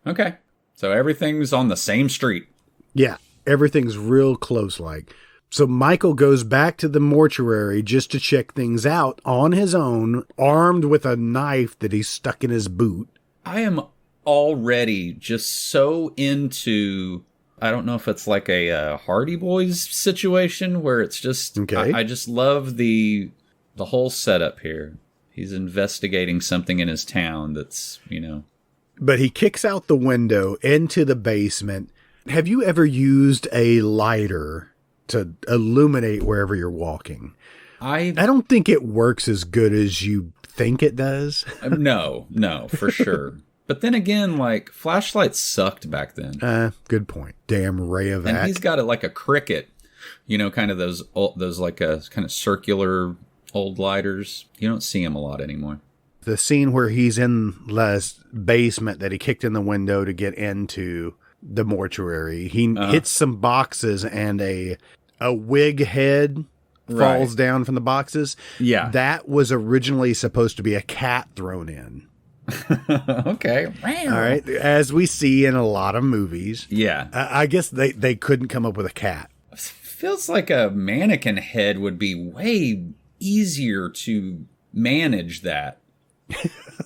Okay. So everything's on the same street. Yeah. Everything's real close like. So Michael goes back to the mortuary just to check things out on his own, armed with a knife that he's stuck in his boot. I am already just so into... I don't know if it's like a Hardy Boys situation where it's just... Okay. I just love the whole setup here. He's investigating something in his town that's, But he kicks out the window into the basement. Have you ever used a lighter to illuminate wherever you're walking? I don't think it works as good as you think it does. No, for sure. But then again, like, flashlights sucked back then. Good point. Damn Rayovac. And he's got it like a cricket, kind of those like a kind of circular old lighters. You don't see them a lot anymore. The scene where he's in the basement that he kicked in the window to get into the mortuary. He hits some boxes and a wig head falls down from the boxes. Yeah. That was originally supposed to be a cat thrown in. Okay. All right. As we see in a lot of movies. Yeah. I guess they couldn't come up with a cat. Feels like a mannequin head would be way easier to manage that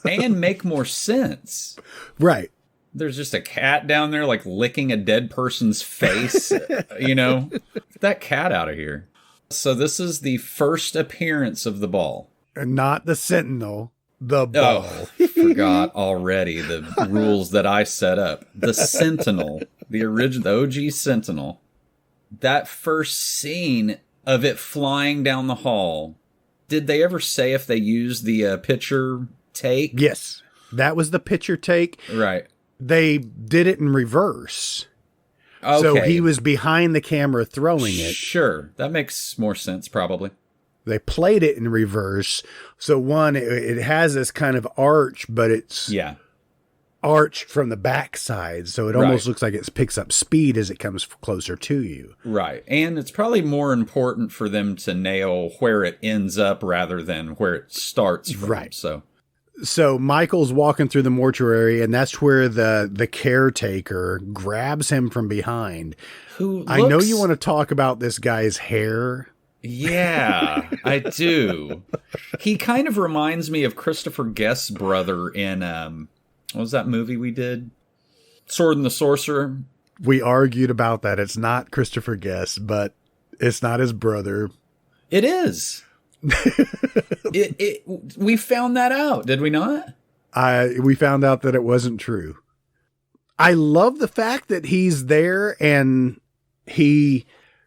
and make more sense. Right. There's just a cat down there like licking a dead person's face, Get that cat out of here. So this is the first appearance of the ball. Not the Sentinel, the ball. Oh, forgot already the rules that I set up. The Sentinel, the OG Sentinel. That first scene of it flying down the hall. Did they ever say if they used the picture take? Yes. That was the picture take. Right. They did it in reverse. So he was behind the camera throwing it. Sure. That makes more sense, probably. They played it in reverse. So one, it has this kind of arch, but it's arched from the backside. So it almost looks like it picks up speed as it comes closer to you. Right. And it's probably more important for them to nail where it ends up rather than where it starts from. Right. So Michael's walking through the mortuary, and that's where the caretaker grabs him from behind. I know you want to talk about this guy's hair. Yeah, I do. He kind of reminds me of Christopher Guest's brother in, what was that movie we did? Sword and the Sorcerer. We argued about that. It's not Christopher Guest, but it's not his brother. It is. We found that out, did we not? We found out that it wasn't true. I love the fact that he's there and he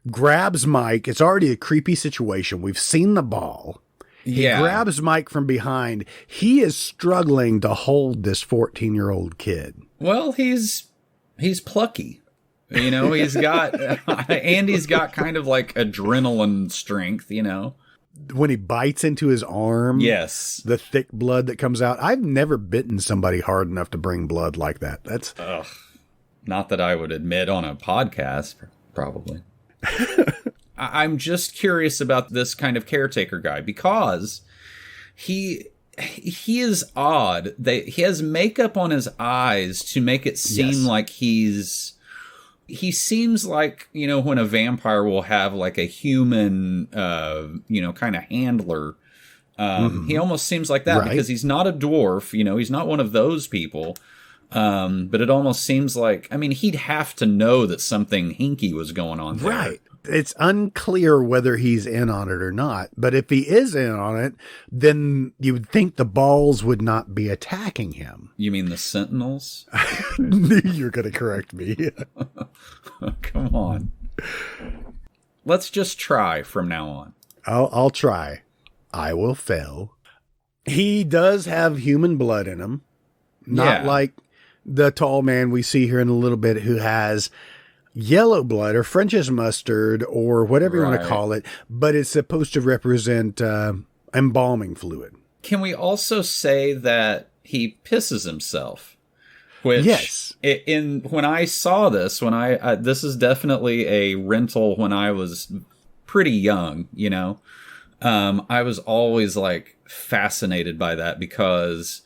grabs Mike. It's already a creepy situation. We've seen the ball. He grabs Mike from behind. He is struggling to hold this 14-year-old kid. Well, he's plucky. You know, he's got kind of like adrenaline strength, you know. When he bites into his arm, the thick blood that comes out. I've never bitten somebody hard enough to bring blood like that. That's not that I would admit on a podcast, probably. I'm just curious about this kind of caretaker guy because he is odd. He has makeup on his eyes to make it seem like he seems like, you know, when a vampire will have like a human, kind of handler. He almost seems like that because he's not a dwarf, you know, he's not one of those people. But it almost seems like, I mean, he'd have to know that something hinky was going on there. Right. It's unclear whether he's in on it or not. But if he is in on it, then you would think the balls would not be attacking him. You mean the sentinels? You're going to correct me. Come on. Let's just try from now on. I'll try. I will fail. He does have human blood in him. Not like the tall man we see here in a little bit who has yellow blood or French's mustard or whatever you want to call it, but it's supposed to represent embalming fluid. Can we also say that he pisses himself? Which, when I saw this, this is definitely a rental when I was pretty young, you know, I was always like fascinated by that because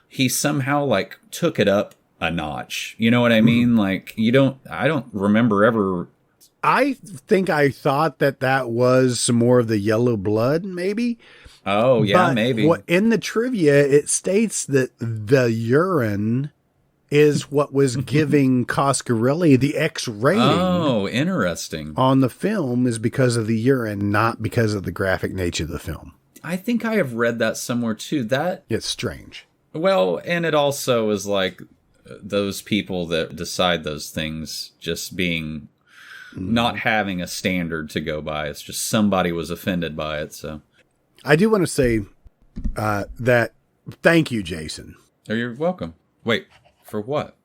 he somehow like took it up a notch. You know what I mean? Like I don't remember ever. I think I thought that was some more of the yellow blood, maybe. Oh yeah, maybe. In the trivia, it states that the urine is what was giving Coscarelli the X rating. Oh, interesting. On the film is because of the urine, not because of the graphic nature of the film. I think I have read that somewhere too. It's strange. Well, and it also is like those people that decide those things just being not having a standard to go by. It's just somebody was offended by it. So I do want to say that thank you, Jason. Oh, you're welcome. Wait, for what?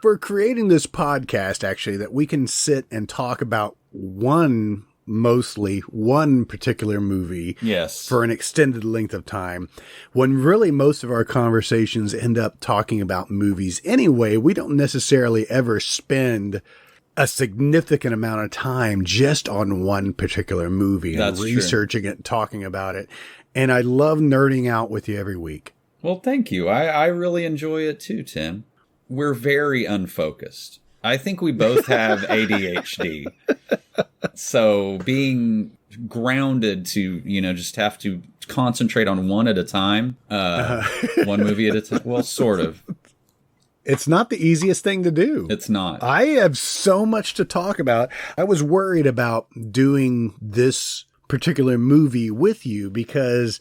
For creating this podcast, actually, that we can sit and talk about mostly one particular movie for an extended length of time, when really most of our conversations end up talking about movies anyway. We don't necessarily ever spend a significant amount of time just on one particular movie and researching it and talking about it. And I love nerding out with you every week. Well, thank you. I really enjoy it too, Tim. We're very unfocused. I think we both have ADHD. So being grounded to, just have to concentrate on one at a time, one movie at a time. Well, sort of. It's not the easiest thing to do. It's not. I have so much to talk about. I was worried about doing this particular movie with you because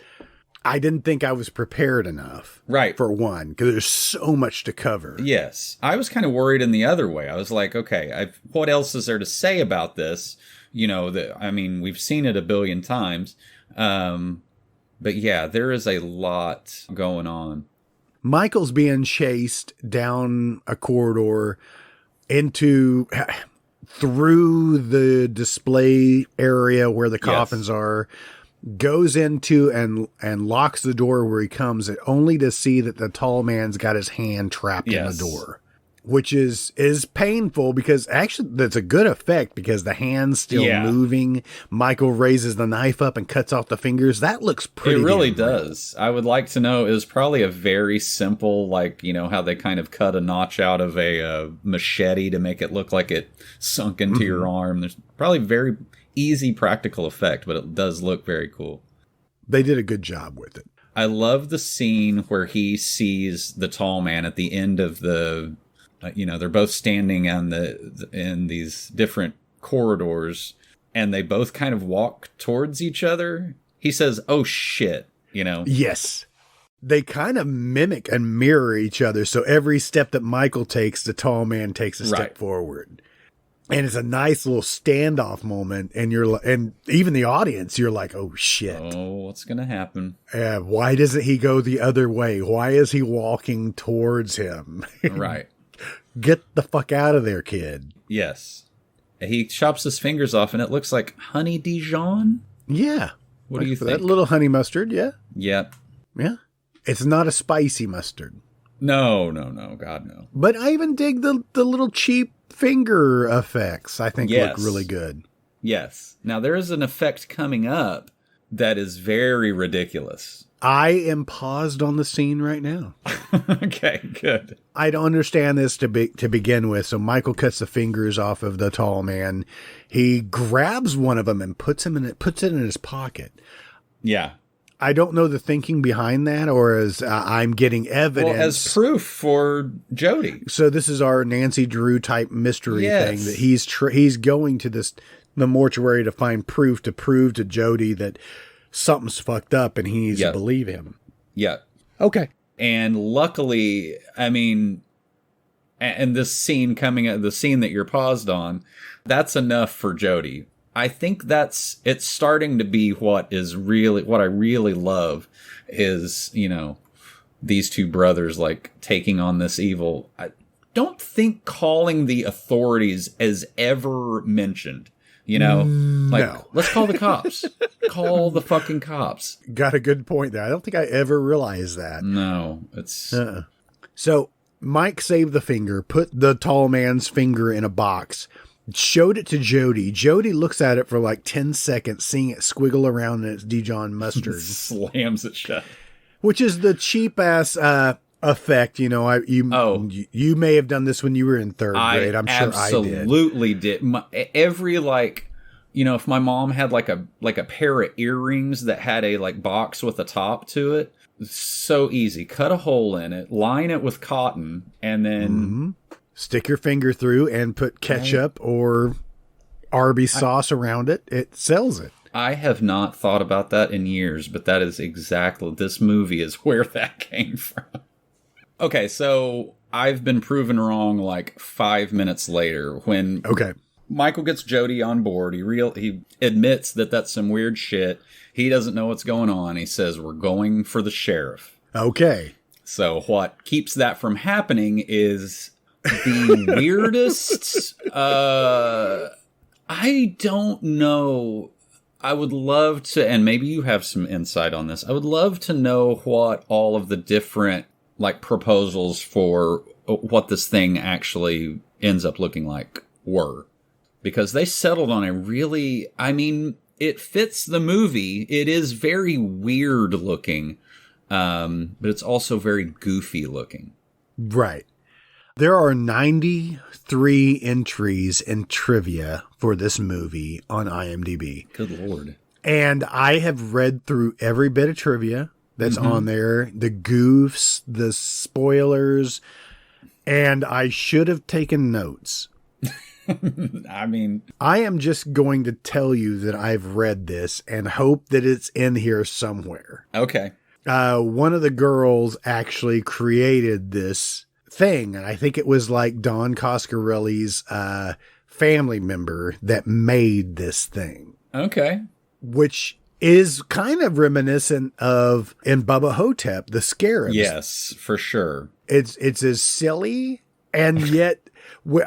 I didn't think I was prepared enough. Right. For one, because there's so much to cover. Yes. I was kind of worried in the other way. I was like, okay, what else is there to say about this? We've seen it a billion times. But yeah, there is a lot going on. Michael's being chased down a corridor through the display area where the coffins are, goes into and locks the door where he comes, only to see that the tall man's got his hand trapped in the door. Which is painful because actually that's a good effect because the hand's still moving. Michael raises the knife up and cuts off the fingers. That looks pretty. It really does. I would like to know, it was probably a very simple, like, you know, how they kind of cut a notch out of a machete to make it look like it sunk into your arm. There's probably very easy practical effect, but it does look very cool. They did a good job with it. I love the scene where he sees the tall man at the end of the... you know, they're both standing on in these different corridors, and they both kind of walk towards each other. He says, "Oh shit," you know. Yes. They kind of mimic and mirror each other. So every step that Michael takes, the tall man takes a step forward. And it's a nice little standoff moment. And and even the audience, you're like, "Oh shit. Oh, what's going to happen?" Why doesn't he go the other way? Why is he walking towards him? Right. Get the fuck out of there, kid. Yes. He chops his fingers off, and it looks like honey Dijon? Yeah. What do you think? That little honey mustard, yeah. Yep. Yeah. It's not a spicy mustard. No. God, no. But I even dig the little cheap finger effects. I think look really good. Yes. Now, there is an effect coming up that is very ridiculous. I am paused on the scene right now. Okay, good. I don't understand this to begin with. So Michael cuts the fingers off of the tall man. He grabs one of them and puts it in his pocket. Yeah. I don't know the thinking behind that, or as I'm getting evidence. Well, as proof for Jody. So this is our Nancy Drew type mystery thing that he's going to the mortuary to find proof to Jody that something's fucked up and he needs to believe him. Yeah. Okay. And luckily, I mean, and this scene the scene that you're paused on, that's enough for Jody. I think it's starting to be what I really love is, you know, these two brothers like taking on this evil. I don't think calling the authorities is ever mentioned. You know, let's call the cops. Call the fucking cops. Got a good point there. I don't think I ever realized that. No, it's... So Mike saved the finger, put the tall man's finger in a box, showed it to Jody. Jody looks at it for like 10 seconds, seeing it squiggle around in its Dijon mustard. Slams it shut. Which is the cheap-ass effect. You know, you may have done this when you were in third grade. I'm sure I did. Absolutely did. Every, like, you know, if my mom had like a pair of earrings that had a like box with a top to it, so easy. Cut a hole in it, line it with cotton, and then stick your finger through and put ketchup or Arby's sauce around it. It sells it. I have not thought about that in years, but that is exactly, this movie is where that came from. Okay, so I've been proven wrong like 5 minutes later when Michael gets Jody on board. He admits that that's some weird shit. He doesn't know what's going on. He says, "We're going for the sheriff." Okay. So what keeps that from happening is the weirdest... I don't know. I would love to, and maybe you have some insight on this. I would love to know what all of the different like proposals for what this thing actually ends up looking like were. Because they settled on a really, I mean, it fits the movie. It is very weird looking, but it's also very goofy looking. Right. There are 93 entries in trivia for this movie on IMDb. Good Lord. And I have read through every bit of trivia that's on there, the goofs, the spoilers, and I should have taken notes. I mean, I am just going to tell you that I've read this and hope that it's in here somewhere. Okay. One of the girls actually created this thing, and I think it was like Don Coscarelli's family member that made this thing. Okay. Which is kind of reminiscent of in Bubba Hotep, the scarabs. Yes, for sure. It's as silly, and yet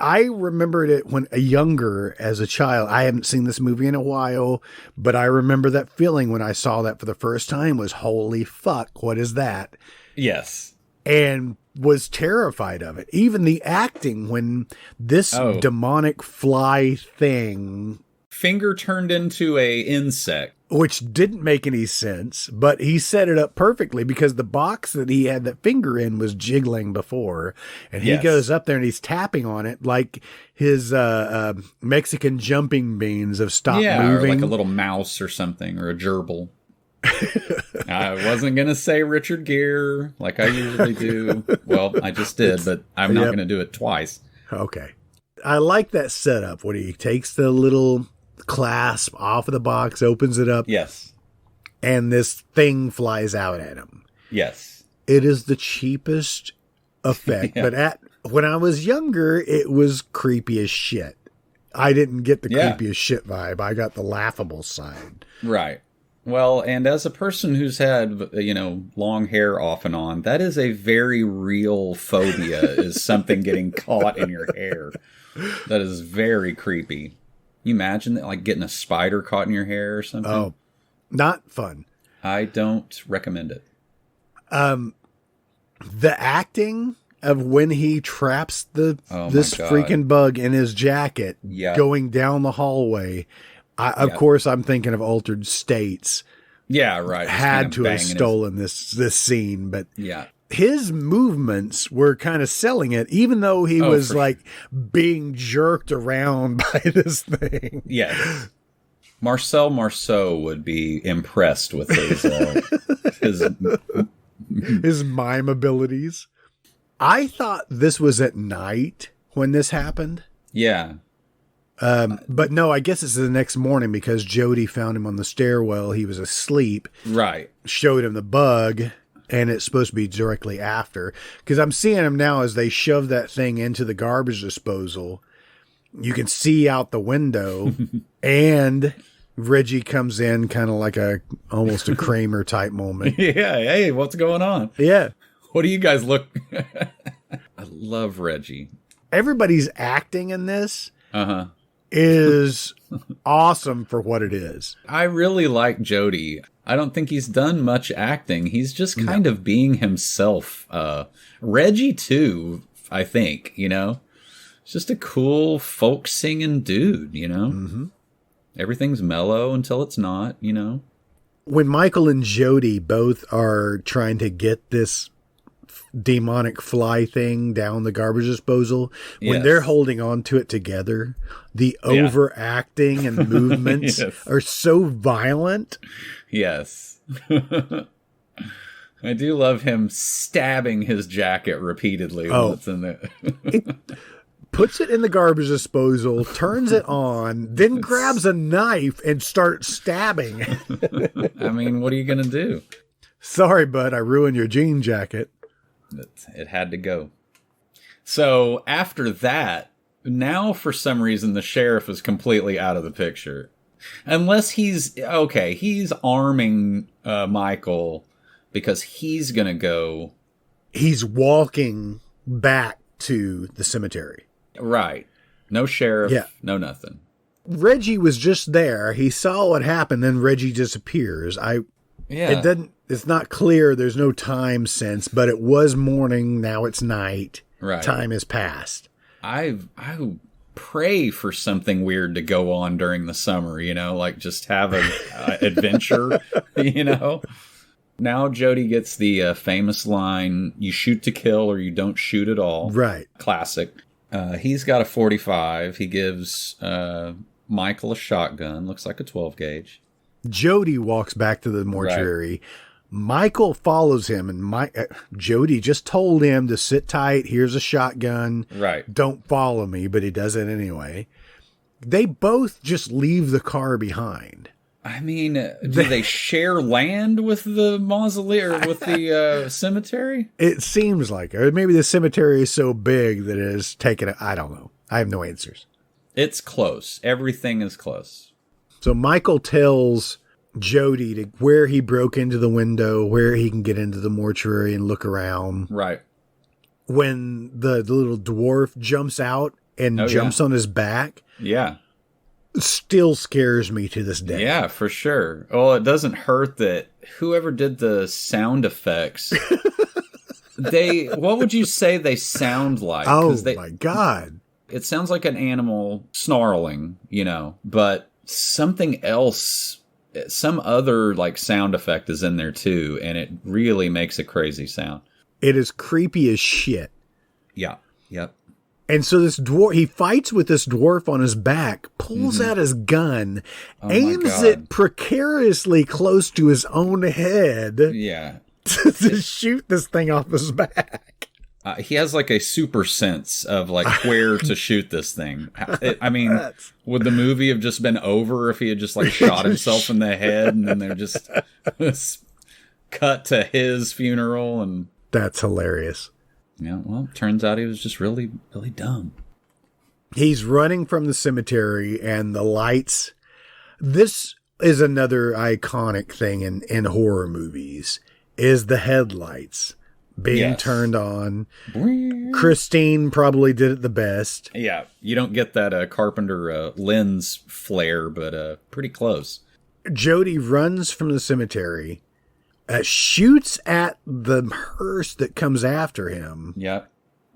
I remembered it when younger as a child. I haven't seen this movie in a while, but I remember that feeling when I saw that for the first time was, holy fuck, what is that? Yes. And was terrified of it. Even the acting when this demonic fly thing... Finger turned into a insect. Which didn't make any sense, but he set it up perfectly because the box that he had that finger in was jiggling before. And he goes up there and he's tapping on it like his Mexican jumping beans have stopped moving. Or like a little mouse or something, or a gerbil. I wasn't going to say Richard Gere like I usually do. Well, I just did, but I'm not going to do it twice. Okay. I like that setup when he takes the little clasp off of the box, opens it up. Yes. And this thing flies out at him. Yes. It is the cheapest effect, but when I was younger, it was creepy as shit. I didn't get the creepy as shit vibe. I got the laughable side. Right. Well, and as a person who's had, long hair off and on, that is a very real phobia, is something getting caught in your hair. That is very creepy. You imagine that, like getting a spider caught in your hair or something? Oh, not fun. I don't recommend it. The acting of when he traps this freaking bug in his jacket going down the hallway. Of course, I'm thinking of Altered States. Yeah, right. Had to have stolen this scene, but his movements were kind of selling it, even though he was like being jerked around by this thing. Yes. Marcel Marceau would be impressed with his mime abilities. I thought this was at night when this happened. Yeah. But no, I guess it's the next morning because Jody found him on the stairwell. He was asleep. Right. Showed him the bug. And it's supposed to be directly after. Because I'm seeing them now as they shove that thing into the garbage disposal. You can see out the window. And Reggie comes in kind of like almost a Kramer type moment. Yeah. Hey, what's going on? Yeah. What do you guys look... I love Reggie. Everybody's acting in this is awesome for what it is. I really like Jody. I don't think he's done much acting. He's just kind of being himself. Reggie, too, I think, It's just a cool folk singing dude, Mm-hmm. Everything's mellow until it's not, When Michael and Jody both are trying to get this demonic fly thing down the garbage disposal, when they're holding on to it together, the overacting and movements are so violent. Yes. I do love him stabbing his jacket repeatedly when it's in there. Puts it in the garbage disposal, turns it on, then grabs a knife and starts stabbing. I mean, what are you going to do? Sorry, bud, I ruined your jean jacket. It had to go. So after that, now for some reason the sheriff is completely out of the picture. Unless he's arming Michael because he's going to go. He's walking back to the cemetery. Right. No sheriff, no nothing. Reggie was just there. He saw what happened, then Reggie disappears. It's not clear. There's no time sense, but it was morning. Now it's night. Right. Time has passed. I pray for something weird to go on during the summer, like just have an adventure, Now Jody gets the famous line, you shoot to kill or you don't shoot at all. Right. Classic. He's got a 45. He gives Michael a shotgun. Looks like a 12 gauge. Jody walks back to the mortuary. Right. Michael follows him, and Jody just told him to sit tight. Here's a shotgun. Right. Don't follow me, but he does it anyway. They both just leave the car behind. I mean, do they share land with the mausoleum or with the cemetery? It seems like it. Or maybe the cemetery is so big that it is taken. I don't know. I have no answers. It's close. Everything is close. So Michael tells Jody to where he broke into the window, where he can get into the mortuary and look around. Right. when the little dwarf jumps out and jumps on his back. Yeah. Still scares me to this day. Yeah, for sure. Well, it doesn't hurt that whoever did the sound effects, what would you say they sound like? Oh, my God. It sounds like an animal snarling, but something else, some other like sound effect is in there too, and it really makes a crazy sound. It is creepy as shit. Yeah. Yep. And so this dwarf, he fights with this dwarf on his back, pulls out his gun, aims it precariously close to his own head. Yeah. To shoot this thing off his back. He has like a super sense of like where to shoot this thing. I mean, would the movie have just been over if he had just like shot himself in the head and then they're just cut to his funeral? And that's hilarious. Yeah, well, turns out he was just really, really dumb. He's running from the cemetery and the lights. This is another iconic thing in horror movies, is the headlights being turned on. Christine probably did it the best. Yeah, you don't get that Carpenter lens flare, but pretty close. Jody runs from the cemetery. Shoots at the hearse that comes after him. Yep.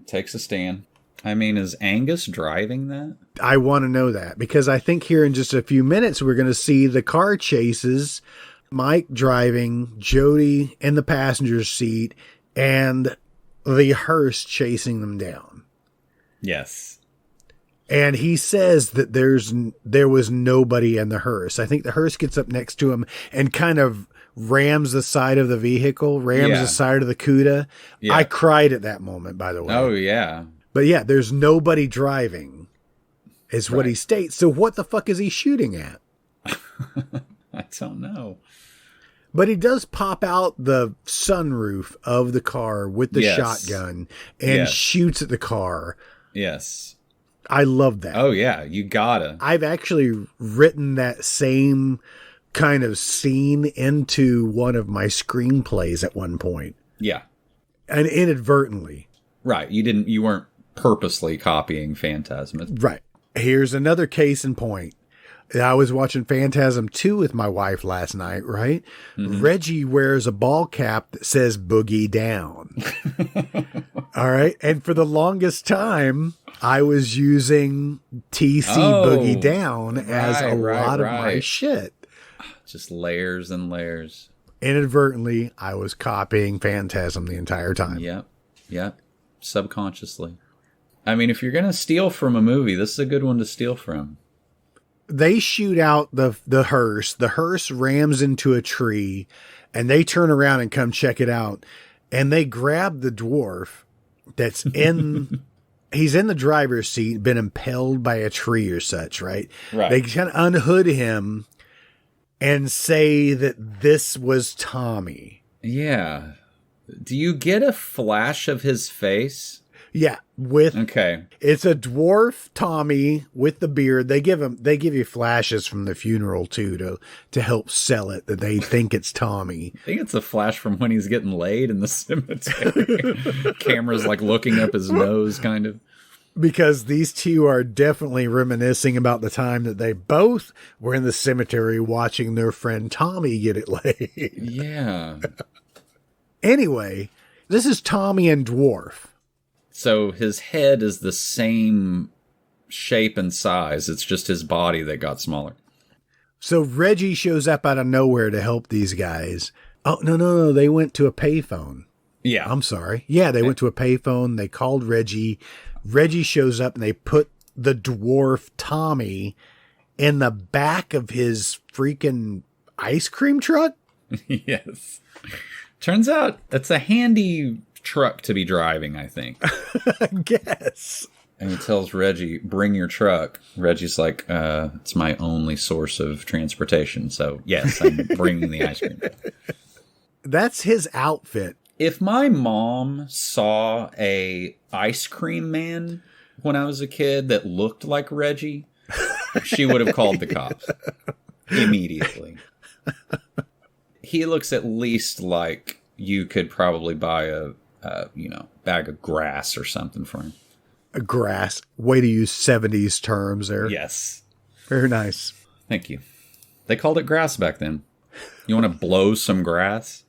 Takes a stand. I mean, is Angus driving that? I want to know that, because I think here in just a few minutes we're going to see the car chases, Mike driving, Jody in the passenger seat, and the hearse chasing them down. Yes. And he says that there was nobody in the hearse. I think the hearse gets up next to him and kind of rams the side of the vehicle, the side of the CUDA. Yeah. I cried at that moment, by the way. Oh, yeah. But yeah, there's nobody driving, is what he states. So what the fuck is he shooting at? I don't know. But he does pop out the sunroof of the car with the shotgun and shoots at the car. Yes. I love that. Oh, yeah. You gotta. I've actually written that same kind of scene into one of my screenplays at one point. Yeah. And inadvertently. Right. You weren't purposely copying Phantasm. Right. Here's another case in point. I was watching Phantasm 2 with my wife last night, right? Mm-hmm. Reggie wears a ball cap that says Boogie Down. All right. And for the longest time, I was using TC Boogie Down as a lot of my shit. Just layers and layers. Inadvertently, I was copying Phantasm the entire time. Yep. Subconsciously. I mean, if you're going to steal from a movie, this is a good one to steal from. They shoot out the hearse. The hearse rams into a tree, and they turn around and come check it out. And they grab the dwarf that's in... He's in the driver's seat, been impaled by a tree or such, right? Right. They kind of unhood him and say that this was Tommy. Yeah. Do you get a flash of his face? Yeah, okay. It's a dwarf Tommy with the beard. They give you flashes from the funeral too to help sell it that they think it's Tommy. I think it's a flash from when he's getting laid in the cemetery. Camera's like looking up his nose, kind of. Because these two are definitely reminiscing about the time that they both were in the cemetery watching their friend Tommy get it laid. Yeah. Anyway, this is Tommy and dwarf. So his head is the same shape and size. It's just his body that got smaller. So Reggie shows up out of nowhere to help these guys. Oh, no. They went to a payphone. Yeah. I'm sorry. Yeah, they went to a payphone. They called Reggie. Reggie shows up and they put the dwarf Tommy in the back of his freaking ice cream truck. Yes. Turns out that's a handy truck to be driving, I think. I guess. And he tells Reggie, bring your truck. Reggie's like, it's my only source of transportation. So, yes, I'm bringing the ice cream. That's his outfit. If my mom saw a ice cream man when I was a kid that looked like Reggie, she would have called the cops immediately. He looks at least like you could probably buy a bag of grass or something for him. A grass. Way to use 70s terms there. Yes. Very nice. Thank you. They called it grass back then. You want to blow some grass?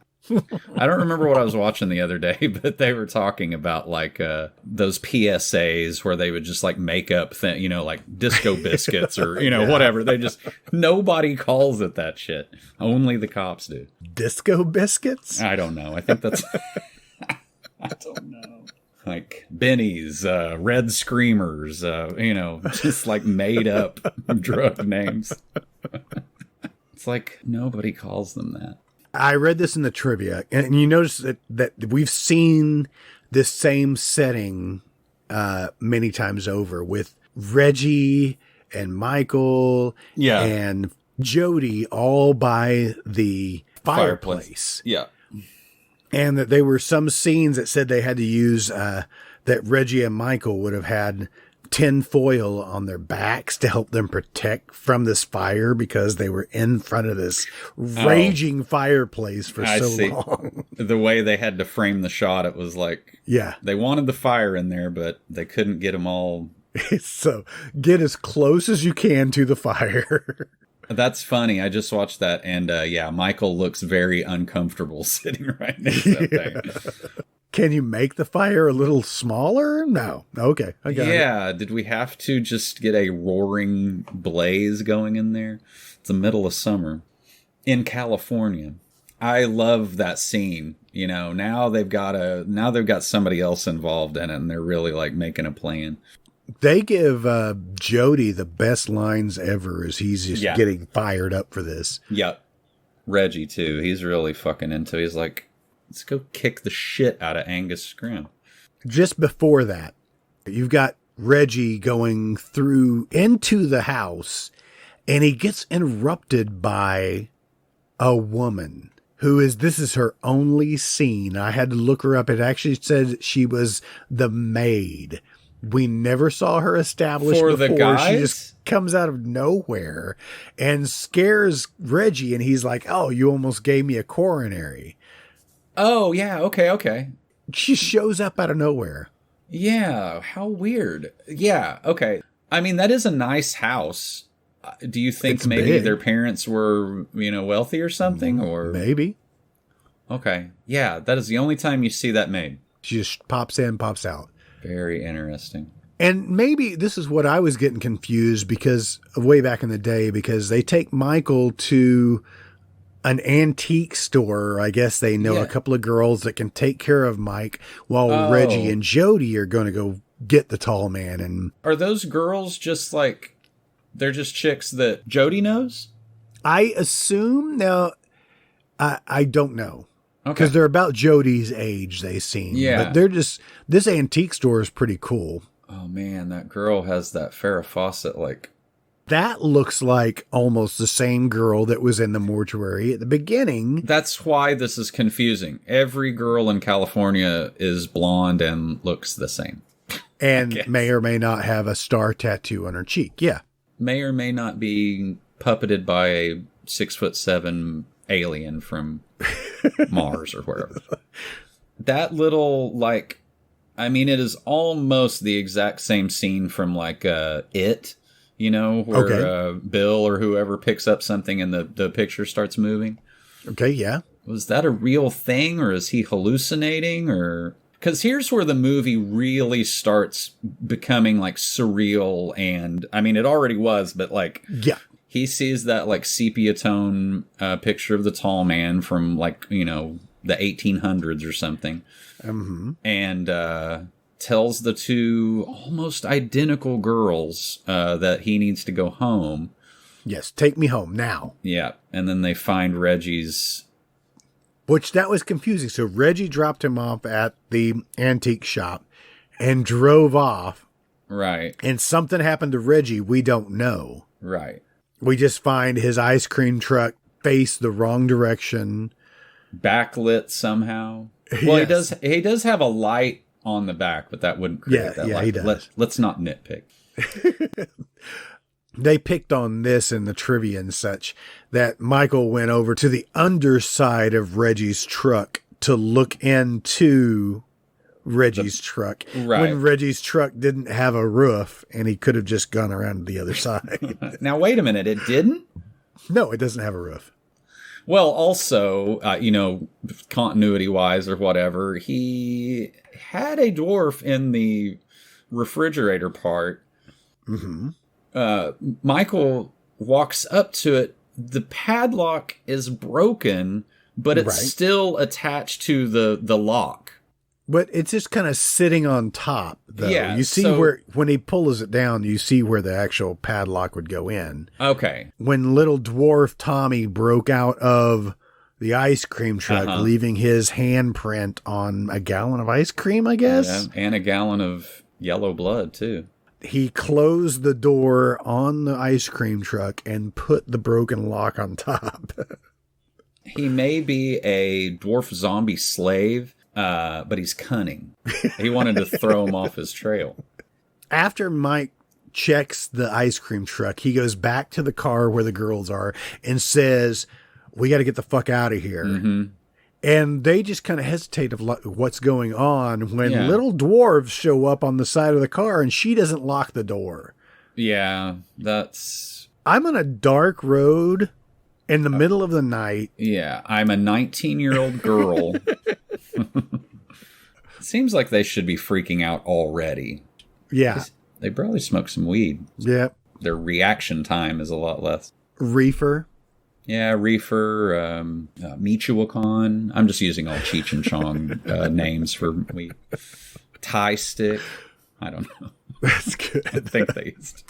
I don't remember what I was watching the other day, but they were talking about like those PSAs where they would just like make up, like disco biscuits or, whatever. Nobody calls it that shit. Only the cops do. Disco biscuits? I don't know. I think that's, I don't know. Like Benny's, Red Screamers, just like made up drug names. It's like nobody calls them that. I read this in the trivia, and you notice that we've seen this same setting many times over with Reggie and Michael and Jody all by the fireplace. Yeah. And that there were some scenes that said they had to use that Reggie and Michael would have had tin foil on their backs to help them protect from this fire because they were in front of this raging fireplace for long. The way they had to frame the shot, it was like, they wanted the fire in there, but they couldn't get them all. So get as close as you can to the fire. That's funny. I just watched that, and Michael looks very uncomfortable sitting right next to that thing. Can you make the fire a little smaller? No. Okay. I got it. Yeah. Did we have to just get a roaring blaze going in there? It's the middle of summer in California. I love that scene. Now they've got somebody else involved in it, and they're really like making a plan. They give Jody the best lines ever as he's just getting fired up for this. Yep. Reggie too. He's really fucking into it. He's like, let's go kick the shit out of Angus Scrim. Just before that, you've got Reggie going through into the house, and he gets interrupted by a woman this is her only scene. I had to look her up. It actually said she was the maid. We never saw her established for before. The guys? She just comes out of nowhere and scares Reggie, and he's like, "Oh, you almost gave me a coronary." Oh, yeah, okay. She shows up out of nowhere. Yeah, how weird. Yeah, okay. I mean, that is a nice house. Do you think maybe their parents were, wealthy or something? Or maybe. Okay. Yeah, that is the only time you see that maid. She just pops in, pops out. Very interesting. And maybe this is what I was getting confused because of way back in the day, because they take Michael to an antique store. I guess they know a couple of girls that can take care of Mike while Reggie and Jody are going to go get the tall man. And are those girls just like, they're just chicks that Jody knows? I assume. Now, I don't know. Okay. Because they're about Jody's age, they seem. Yeah. But they're just, this antique store is pretty cool. Oh man, that girl has that Farrah Fawcett like. That looks like almost the same girl that was in the mortuary at the beginning. That's why this is confusing. Every girl in California is blonde and looks the same. And may or may not have a star tattoo on her cheek. Yeah. May or may not be puppeted by a 6'7" alien from Mars or wherever. That little, like, I mean, it is almost the exact same scene from like It. Where Bill or whoever picks up something and the picture starts moving. Okay, yeah. Was that a real thing, or is he hallucinating? Or because here's where the movie really starts becoming like surreal, and I mean it already was, but like he sees that like sepia tone picture of the tall man from like the 1800s or something, and tells the two almost identical girls that he needs to go home. Yes, take me home now. Yeah, and then they find Reggie's. Which that was confusing. So Reggie dropped him off at the antique shop and drove off. Right. And something happened to Reggie we don't know. Right. We just find his ice cream truck face the wrong direction. Backlit somehow. Well, he does have a light on the back, but that wouldn't create that light. He does. Let's not nitpick. They picked on this in the trivia and such, that Michael went over to the underside of Reggie's truck to look into Reggie's truck. Right. When Reggie's truck didn't have a roof and he could have just gone around to the other side. Now, wait a minute. It didn't? No, it doesn't have a roof. Well, also, continuity-wise or whatever, he had a dwarf in the refrigerator part. Mm-hmm. Michael walks up to it. The padlock is broken, but it's still attached to the lock. But it's just kind of sitting on top, though. Yeah, you see where, when he pulls it down, you see where the actual padlock would go in. Okay. When little dwarf Tommy broke out of the ice cream truck, leaving his handprint on a gallon of ice cream, I guess? Yeah, and a gallon of yellow blood, too. He closed the door on the ice cream truck and put the broken lock on top. He may be a dwarf zombie slave, but he's cunning. He wanted to throw him off his trail. After Mike checks the ice cream truck, he goes back to the car where the girls are and says, "We got to get the fuck out of here." Mm-hmm. And they just kind of hesitate of what's going on when little dwarves show up on the side of the car and she doesn't lock the door. Yeah, that's... I'm on a dark road in the middle of the night. Yeah, I'm a 19-year-old girl. Seems like they should be freaking out already. Yeah. They probably smoke some weed. Yeah. Their reaction time is a lot less. Reefer. Yeah, Reefer, Michoacan. I'm just using all Cheech and Chong names for weed. Stick. I don't know. That's good. I think they used.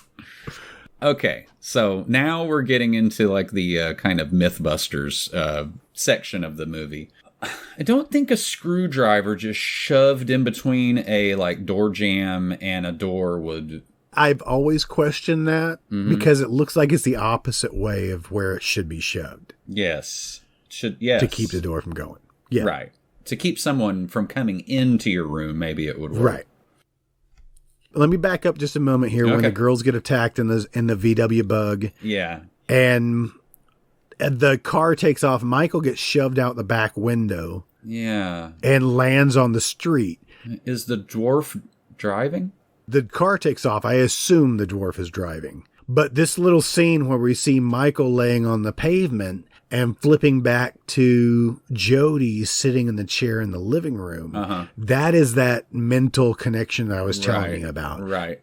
Okay, so now we're getting into like the kind of Mythbusters section of the movie. I don't think a screwdriver just shoved in between a like door jamb and a door would... I've always questioned that because it looks like it's the opposite way of where it should be shoved. Yes. To keep the door from going. Yeah. Right. To keep someone from coming into your room, maybe it would work. Right. Let me back up just a moment here when the girls get attacked in the VW bug. Yeah. And the car takes off. Michael gets shoved out the back window. Yeah. And lands on the street. Is the dwarf driving? The car takes off. I assume the dwarf is driving. But this little scene where we see Michael laying on the pavement and flipping back to Jody sitting in the chair in the living room, that is that mental connection that I was telling you about. Right.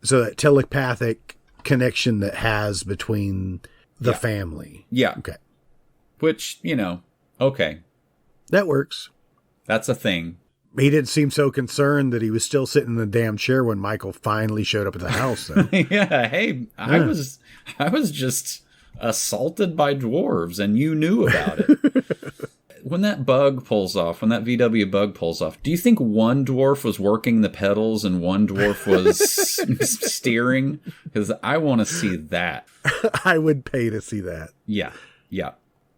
So that telepathic connection that has between the family. Yeah. Okay. Which, okay. That works. That's a thing. He didn't seem so concerned that he was still sitting in the damn chair when Michael finally showed up at the house. Though. I was just assaulted by dwarves, and you knew about it. When that bug pulls off, when that VW bug pulls off, do you think one dwarf was working the pedals and one dwarf was steering? Because I want to see that. I would pay to see that. Yeah.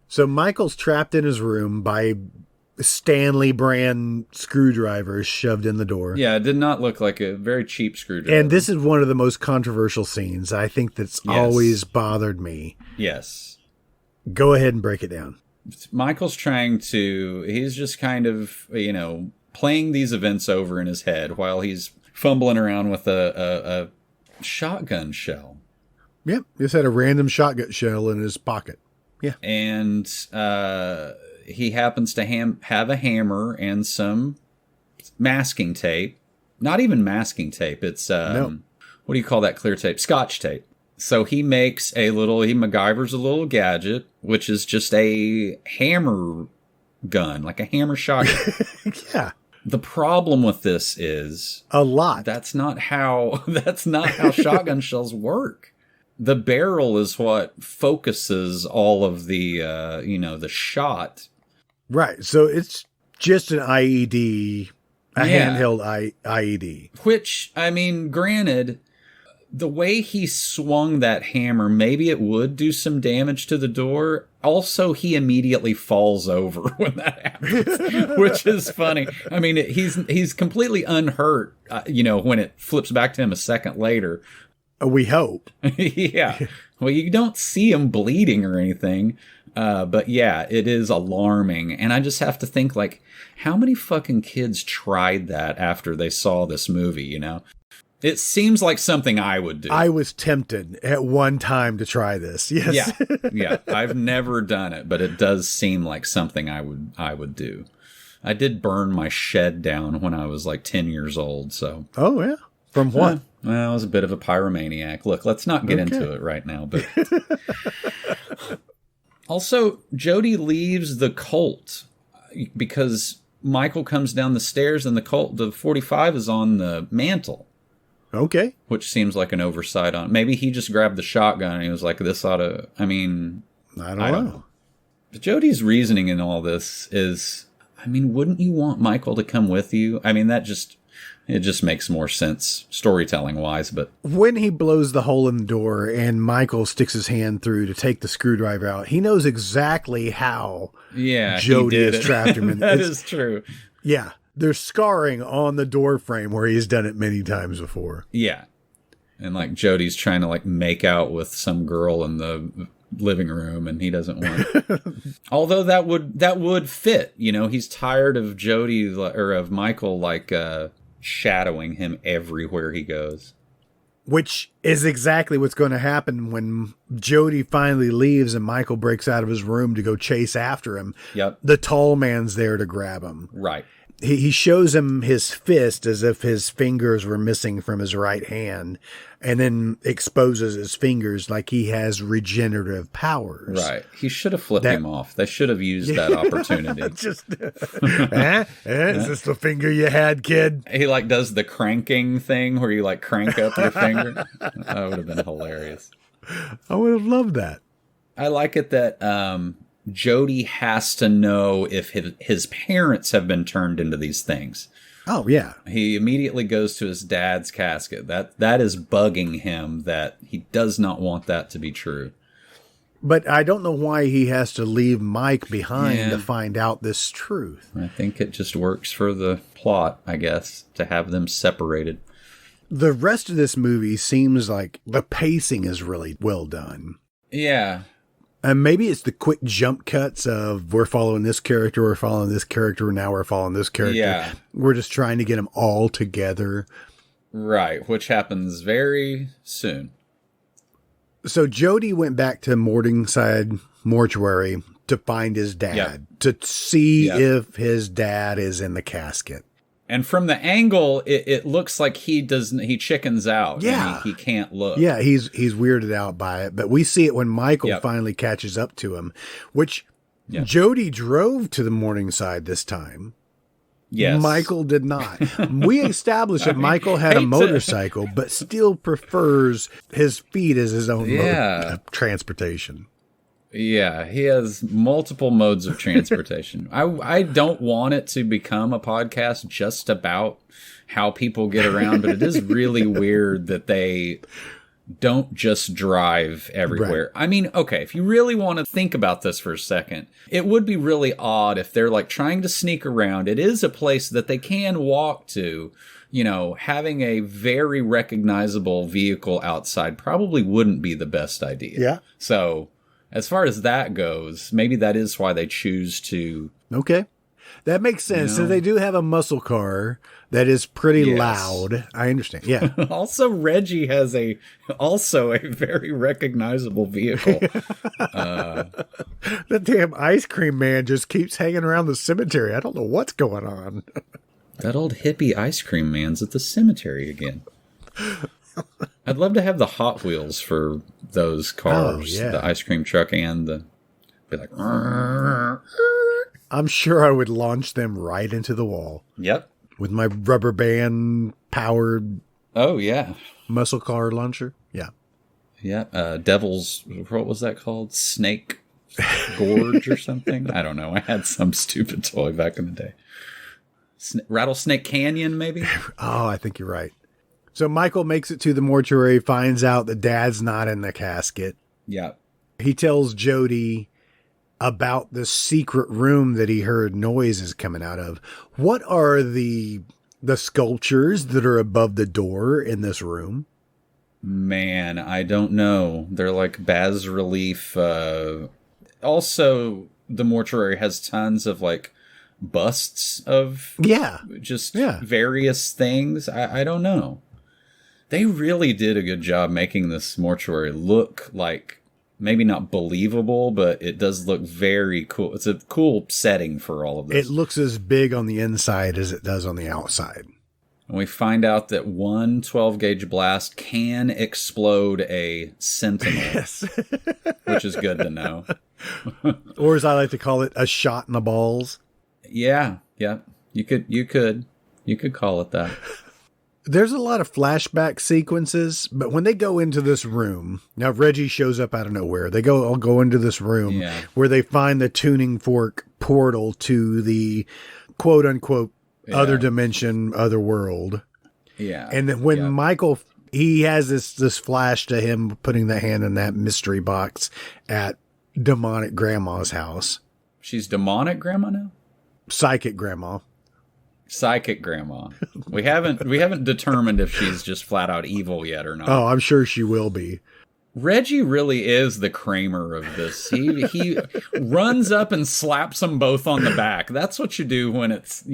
So Michael's trapped in his room by Stanley brand screwdrivers shoved in the door. Yeah, it did not look like a very cheap screwdriver. And this is one of the most controversial scenes. I think that's always bothered me. Yes. Go ahead and break it down. Michael's he's just kind of, playing these events over in his head while he's fumbling around with a shotgun shell. Yep, just had a random shotgun shell in his pocket. Yeah. And he happens to have a hammer and some masking tape. Not even masking tape. It's, what do you call that clear tape? Scotch tape. So he MacGyver's a little gadget, which is just a hammer gun, like a hammer shotgun. Yeah. The problem with this is a lot. That's not how shotgun shells work. The barrel is what focuses all of the, the shot. Right. So it's just an IED, handheld IED. Which, granted, the way he swung that hammer, maybe it would do some damage to the door. Also, he immediately falls over when that happens, which is funny. He's completely unhurt, when it flips back to him a second later. We hope. Yeah. Well, you don't see him bleeding or anything. But yeah, it is alarming. And I just have to think, like, how many fucking kids tried that after they saw this movie, you know? It seems like something I would do. I was tempted at one time to try this. Yes. Yeah. I've never done it, but it does seem like something I would do. I did burn my shed down when I was like 10 years old, so. Oh, yeah. From what? Well, I was a bit of a pyromaniac. Look, let's not get into it right now, but. Also, Jody leaves the cult because Michael comes down the stairs and the 45 is on the mantle. Okay. Which seems like an oversight on. Maybe he just grabbed the shotgun and he was like, this ought to. I mean. I don't know. But Jody's reasoning in all this is, I mean, wouldn't you want Michael to come with you? I mean, it just makes more sense storytelling wise, but. When he blows the hole in the door and Michael sticks his hand through to take the screwdriver out, he knows exactly how Jody has trapped him. That is true. Yeah. There's scarring on the door frame where he's done it many times before. Yeah. And like Jody's trying to like make out with some girl in the living room and he doesn't want. Although that would fit, you know, he's tired of Jody or of Michael like shadowing him everywhere he goes. Which is exactly what's going to happen when Jody finally leaves and Michael breaks out of his room to go chase after him. Yep. The tall man's there to grab him. Right. He shows him his fist as if his fingers were missing from his right hand, and then exposes his fingers like he has regenerative powers. Right. He should have flipped him off. They should have used that opportunity. Is this the finger you had, kid? He like does the cranking thing where you like crank up your finger. That would have been hilarious. I would have loved that. I like it that Jody has to know if his parents have been turned into these things. Oh, yeah. He immediately goes to his dad's casket. That is bugging him that he does not want that to be true. But I don't know why he has to leave Mike behind to find out this truth. I think it just works for the plot, I guess, to have them separated. The rest of this movie seems like the pacing is really well done. Yeah. And maybe it's the quick jump cuts of we're following this character, now we're following this character. Yeah. We're just trying to get them all together. Right, which happens very soon. So Jody went back to Morningside Mortuary to find his dad, to see if his dad is in the casket. And from the angle, it looks like he chickens out. Yeah. And he can't look. Yeah, he's weirded out by it. But we see it when Michael finally catches up to him, which Jody drove to the Morningside this time. Yes. Michael did not. We established that Michael had a motorcycle, but still prefers his feet as his own mode of transportation. Yeah, he has multiple modes of transportation. I don't want it to become a podcast just about how people get around, but it is really weird that they don't just drive everywhere. Right. I mean, okay, if you really want to think about this for a second, it would be really odd if they're like trying to sneak around. It is a place that they can walk to. You know, having a very recognizable vehicle outside probably wouldn't be the best idea. Yeah. So as far as that goes, maybe that is why they choose to. Okay. That makes sense. So they do have a muscle car that is pretty loud. I understand. Yeah. Also, Reggie has a very recognizable vehicle. The damn ice cream man just keeps hanging around the cemetery. I don't know what's going on. That old hippie ice cream man's at the cemetery again. I'd love to have the Hot Wheels for those cars, the ice cream truck and be like, I'm sure I would launch them right into the wall. Yep. With my rubber band powered. Oh, yeah. Muscle car launcher. Yeah. Yeah. Devil's, what was that called? Snake Gorge or something? I don't know. I had some stupid toy back in the day. Rattlesnake Canyon, maybe? Oh, I think you're right. So Michael makes it to the mortuary, finds out that Dad's not in the casket. Yeah. He tells Jody about the secret room that he heard noises coming out of. What are the sculptures that are above the door in this room? Man, I don't know. They're like bas relief. Also, the mortuary has tons of like busts of just various things. I don't know. They really did a good job making this mortuary look like, maybe not believable, but it does look very cool. It's a cool setting for all of this. It looks as big on the inside as it does on the outside. And we find out that one 12-gauge blast can explode a sentinel, Yes. which is good to know. Or as I like to call it, a shot in the balls. Yeah. You could call it that. There's a lot of flashback sequences, but when they go into this room, now Reggie shows up out of nowhere. They all go into this room where they find the tuning fork portal to the quote unquote other dimension, other world. Yeah. And then when Michael, he has this flash to him putting the hand in that mystery box at demonic grandma's house. She's demonic grandma now? Psychic grandma. Psychic grandma. We haven't determined if she's just flat out evil yet or not. Oh, I'm sure she will be. Reggie really is the Kramer of this. He runs up and slaps them both on the back. That's what you do when it's,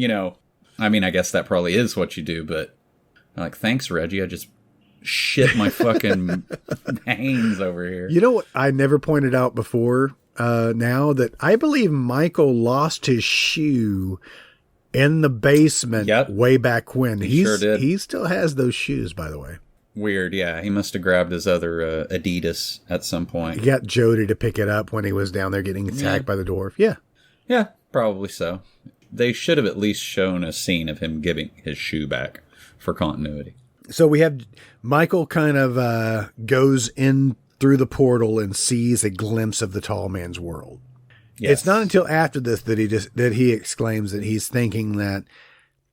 I mean, I guess that probably is what you do, but I'm like, thanks, Reggie. I just shit my fucking hands over here. You know what I never pointed out before now? That I believe Michael lost his shoe in the basement way back when. He sure did. He still has those shoes, by the way. Weird, yeah. He must have grabbed his other Adidas at some point. He got Jody to pick it up when he was down there getting attacked by the dwarf. Yeah. Yeah, probably so. They should have at least shown a scene of him giving his shoe back for continuity. So we have Michael kind of goes in through the portal and sees a glimpse of the tall man's world. Yes. It's not until after this that he exclaims that he's thinking that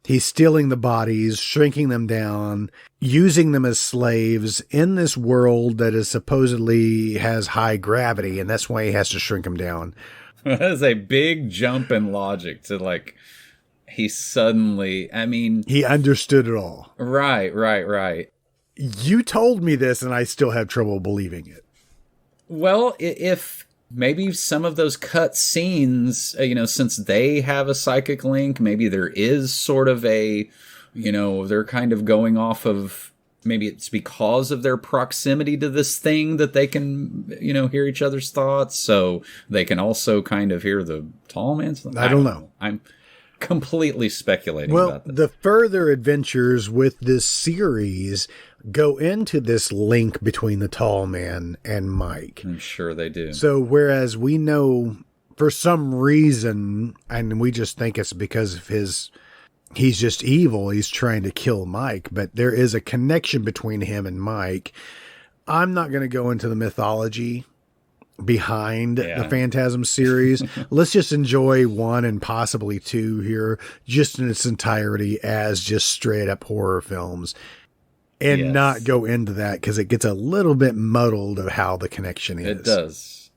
he's stealing the bodies, shrinking them down, using them as slaves in this world that is supposedly has high gravity, and that's why he has to shrink them down. That is a big jump in logic to like, he suddenly, I mean... He understood it all. Right. You told me this, and I still have trouble believing it. Well, if... Maybe some of those cut scenes, since they have a psychic link, maybe there is sort of a, they're kind of going off of, maybe it's because of their proximity to this thing that they can, hear each other's thoughts. So they can also kind of hear the tall man's thoughts. I don't know. I'm completely speculating about that. The further adventures with this series go into this link between the tall man and Mike. I'm sure they do. So whereas we know for some reason, and we just think it's because of he's just evil, he's trying to kill Mike, but there is a connection between him and Mike. I'm not going to go into the mythology behind the Phantasm series. Let's just enjoy 1 and possibly 2 here, just in its entirety as just straight up horror films. And not go into that because it gets a little bit muddled of how the connection is. It does.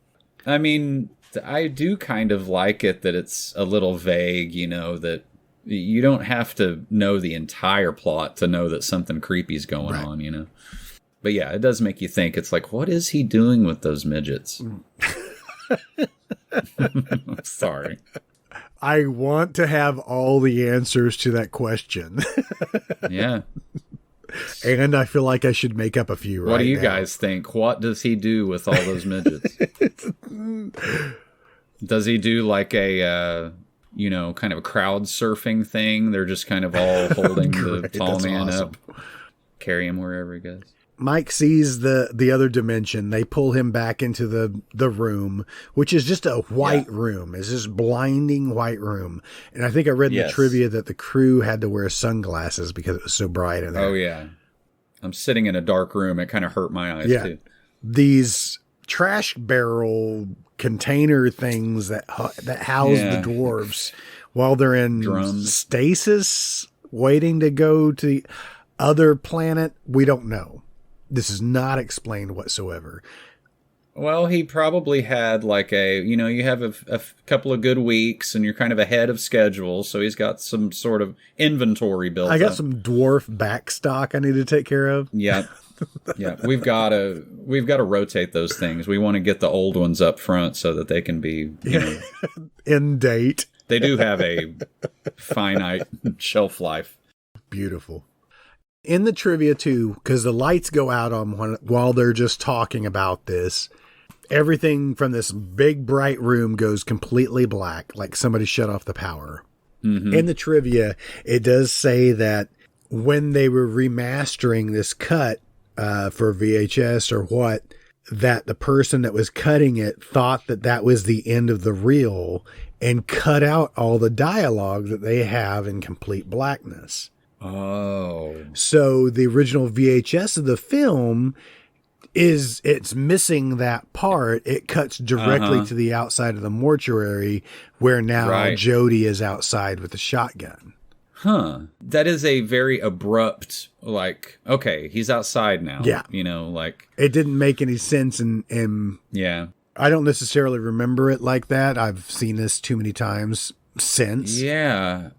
I mean, I do kind of like it that it's a little vague, that you don't have to know the entire plot to know that something creepy is going on, But yeah, it does make you think. It's like, what is he doing with those midgets? Sorry. I want to have all the answers to that question. Yeah. And I feel like I should make up a few right now. What do you guys think? What does he do with all those midgets? Does he do like a, kind of a crowd surfing thing? They're just kind of all holding the tall man up, carry him wherever he goes. Mike sees the other dimension. They pull him back into the room, which is just a white room. It's this blinding white room. And I think I read in the trivia that the crew had to wear sunglasses because it was so bright in there. Oh, yeah. I'm sitting in a dark room. It kind of hurt my eyes, too. These trash barrel container things that house the dwarves while they're in stasis, waiting to go to the other planet. We don't know. This is not explained whatsoever. Well, he probably had like you have a couple of good weeks and you're kind of ahead of schedule. So he's got some sort of inventory built up. I got some dwarf backstock I need to take care of. Yeah. Yeah, we've got to rotate those things. We want to get the old ones up front so that they can be, you know, in date. They do have a finite shelf life. Beautiful. In the trivia too, because the lights go out on while they're just talking about this, everything from this big bright room goes completely black, like somebody shut off the power. Mm-hmm. In the trivia, it does say that when they were remastering this cut for VHS or what, that the person that was cutting it thought that that was the end of the reel and cut out all the dialogue that they have in complete blackness. Oh. So the original VHS of the film it's missing that part. It cuts directly to the outside of the mortuary where now Jody is outside with the shotgun. Huh. That is a very abrupt, like, okay, he's outside now. Yeah. You know, like. It didn't make any sense and yeah. I don't necessarily remember it like that. I've seen this too many times since. Yeah.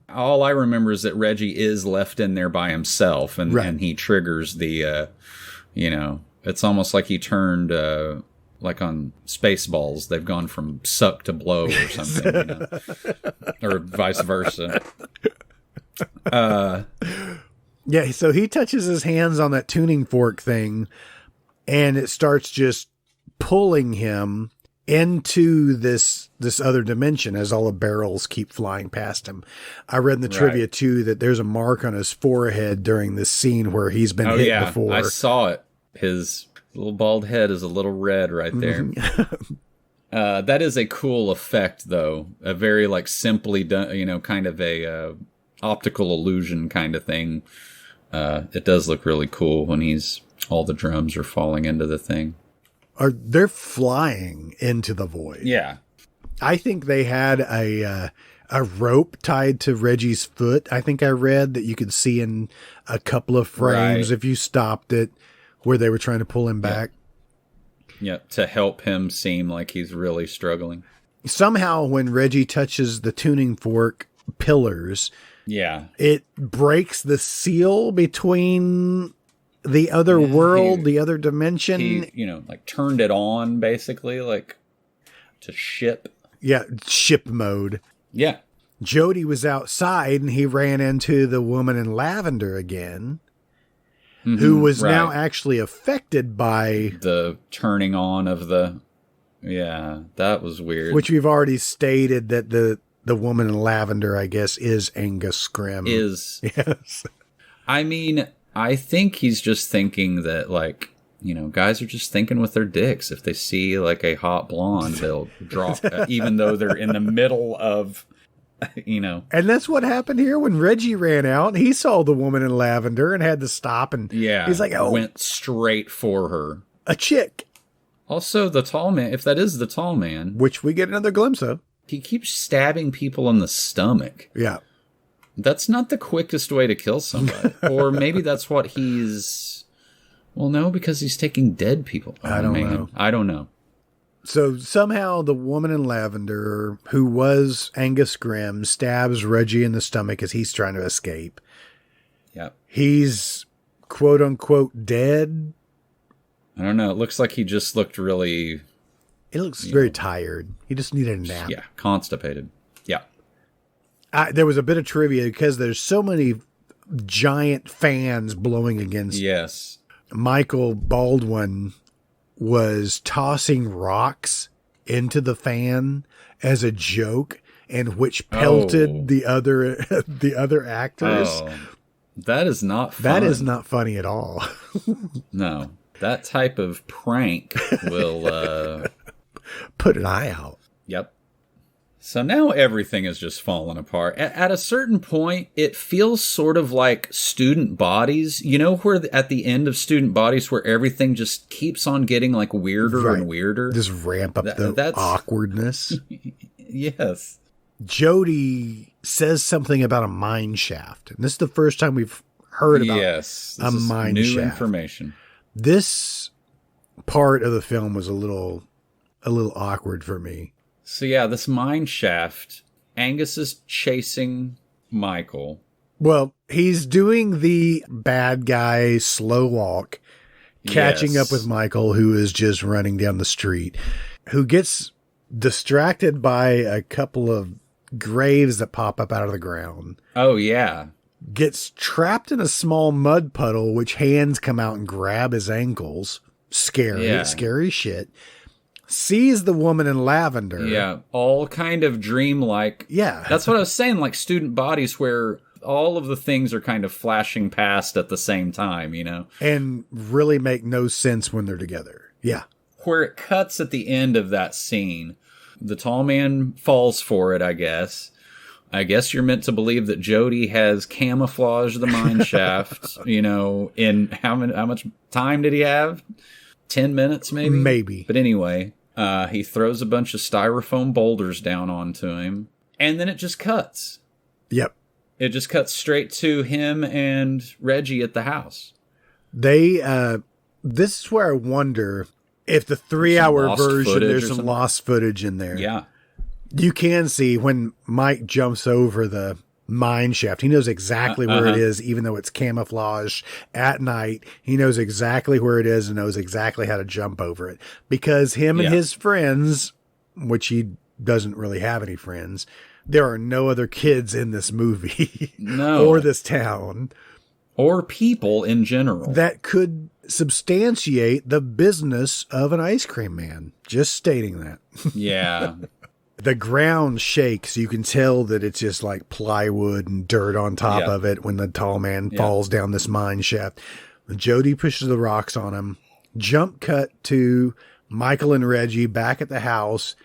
All I remember is that Reggie is left in there by himself and he triggers the, you know, it's almost like he turned, like on Spaceballs, they've gone from suck to blow or something, you know? Or vice versa. Yeah, so he touches his hands on that tuning fork thing and it starts just pulling him into this other dimension as all the barrels keep flying past him. I read in the trivia too that there's a mark on his forehead during this scene where he's been hit before. I saw it. His little bald head is a little red right there. That is a cool effect, though. A very like simply done, you know, kind of a optical illusion kind of thing. It does look really cool when all the drums are falling into the thing. They're flying into the void. Yeah. I think they had a rope tied to Reggie's foot. I think I read that you could see in a couple of frames if you stopped it where they were trying to pull him back. Yeah, to help him seem like he's really struggling. Somehow when Reggie touches the tuning fork pillars, it breaks the seal between the other world, the other dimension. He, you know, like turned it on basically, like to ship. Yeah, ship mode. Yeah. Jody was outside and he ran into the woman in lavender again, who was now actually affected by the turning on of the. Yeah, that was weird. Which we've already stated that the woman in lavender, I guess, is Angus Scrimm. Yes. I mean, I think he's just thinking that, like, you know, guys are just thinking with their dicks. If they see, like, a hot blonde, they'll drop, even though they're in the middle of, you know. And that's what happened here when Reggie ran out. He saw the woman in lavender and had to stop. And he's like, oh. Went straight for her. A chick. Also, the tall man, if that is the tall man. Which we get another glimpse of. He keeps stabbing people in the stomach. Yeah. That's not the quickest way to kill somebody. Or maybe that's what he's... Well, no, because he's taking dead people. Oh, I don't know. So somehow the woman in lavender, who was Angus Scrimm, stabs Reggie in the stomach as he's trying to escape. Yep. He's quote unquote dead. I don't know. It looks like he just looked really... He looks very tired. He just needed a nap. Yeah, constipated. Yeah. There was a bit of trivia because there's so many giant fans blowing against. Yes. Michael Baldwin was tossing rocks into the fan as a joke, and which pelted the other actors. Oh, that is not fun. That is not funny at all. No. That type of prank will put an eye out. Yep. So now everything is just falling apart. At a certain point, it feels sort of like Student Bodies. You know, where at the end of Student Bodies, where everything just keeps on getting like weirder and weirder. Just ramp up the awkwardness. Yes. Jody says something about a mine shaft. And this is the first time we've heard about a mine shaft. New information. This part of the film was a little awkward for me. So yeah, this mine shaft, Angus is chasing Michael. Well, he's doing the bad guy slow walk, catching up with Michael, who is just running down the street, who gets distracted by a couple of graves that pop up out of the ground. Oh, yeah. Gets trapped in a small mud puddle, which hands come out and grab his ankles. Scary shit. Sees the woman in lavender. Yeah, all kind of dreamlike. Yeah. That's what I was saying, like student bodies where all of the things are kind of flashing past at the same time, you know? And really make no sense when they're together. Yeah. Where it cuts at the end of that scene, the tall man falls for it, I guess. I guess you're meant to believe that Jody has camouflaged the mine shaft, you know, in how much time did he have? 10 minutes, maybe? Maybe. But anyway, he throws a bunch of styrofoam boulders down onto him, and then it just cuts. Yep. It just cuts straight to him and Reggie at the house. This is where I wonder if the 3-hour version, there's some lost footage in there. Yeah. You can see when Mike jumps over the mine shaft. He knows exactly where it is, even though it's camouflaged at night. He knows exactly where it is and knows exactly how to jump over it. Because him and his friends, which he doesn't really have any friends, there are no other kids in this movie or this town. Or people in general. That could substantiate the business of an ice cream man. Just stating that. Yeah. The ground shakes. You can tell that it's just like plywood and dirt on top of it when the tall man falls down this mine shaft. Jody pushes the rocks on him. Jump cut to Michael and Reggie back at the house,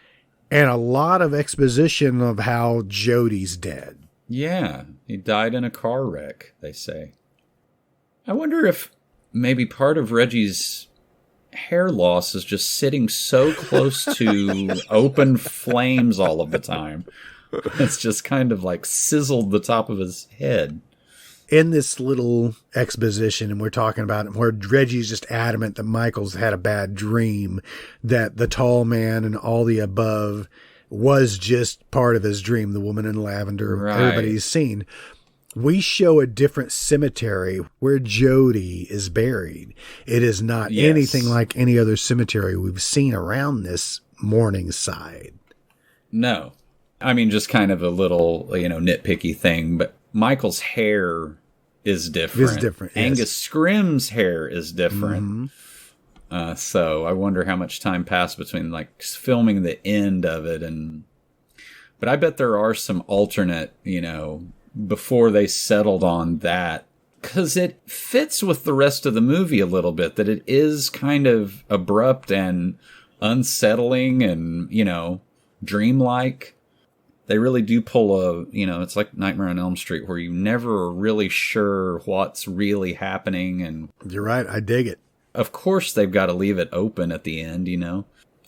and a lot of exposition of how Jody's dead. Yeah, he died in a car wreck, they say. I wonder if maybe part of Reggie's hair loss is just sitting so close to open flames all of the time. It's just kind of like sizzled the top of his head. In this little exposition, and we're talking about it, where Reggie's just adamant that Michael's had a bad dream, that the tall man and all the above was just part of his dream, the woman in lavender, everybody's seen. We show a different cemetery where Jody is buried. It is not anything like any other cemetery we've seen around this Morningside. No. I mean, just kind of a little, nitpicky thing, but Michael's hair is different. It's different, yes. Angus Scrimm's hair is different. Mm-hmm. So I wonder how much time passed between like filming the end of it but I bet there are some alternate, before they settled on that, because it fits with the rest of the movie a little bit, that it is kind of abrupt and unsettling and, dreamlike. They really do pull it's like Nightmare on Elm Street, where you never are really sure what's really happening. And you're right. I dig it. Of course, they've got to leave it open at the end,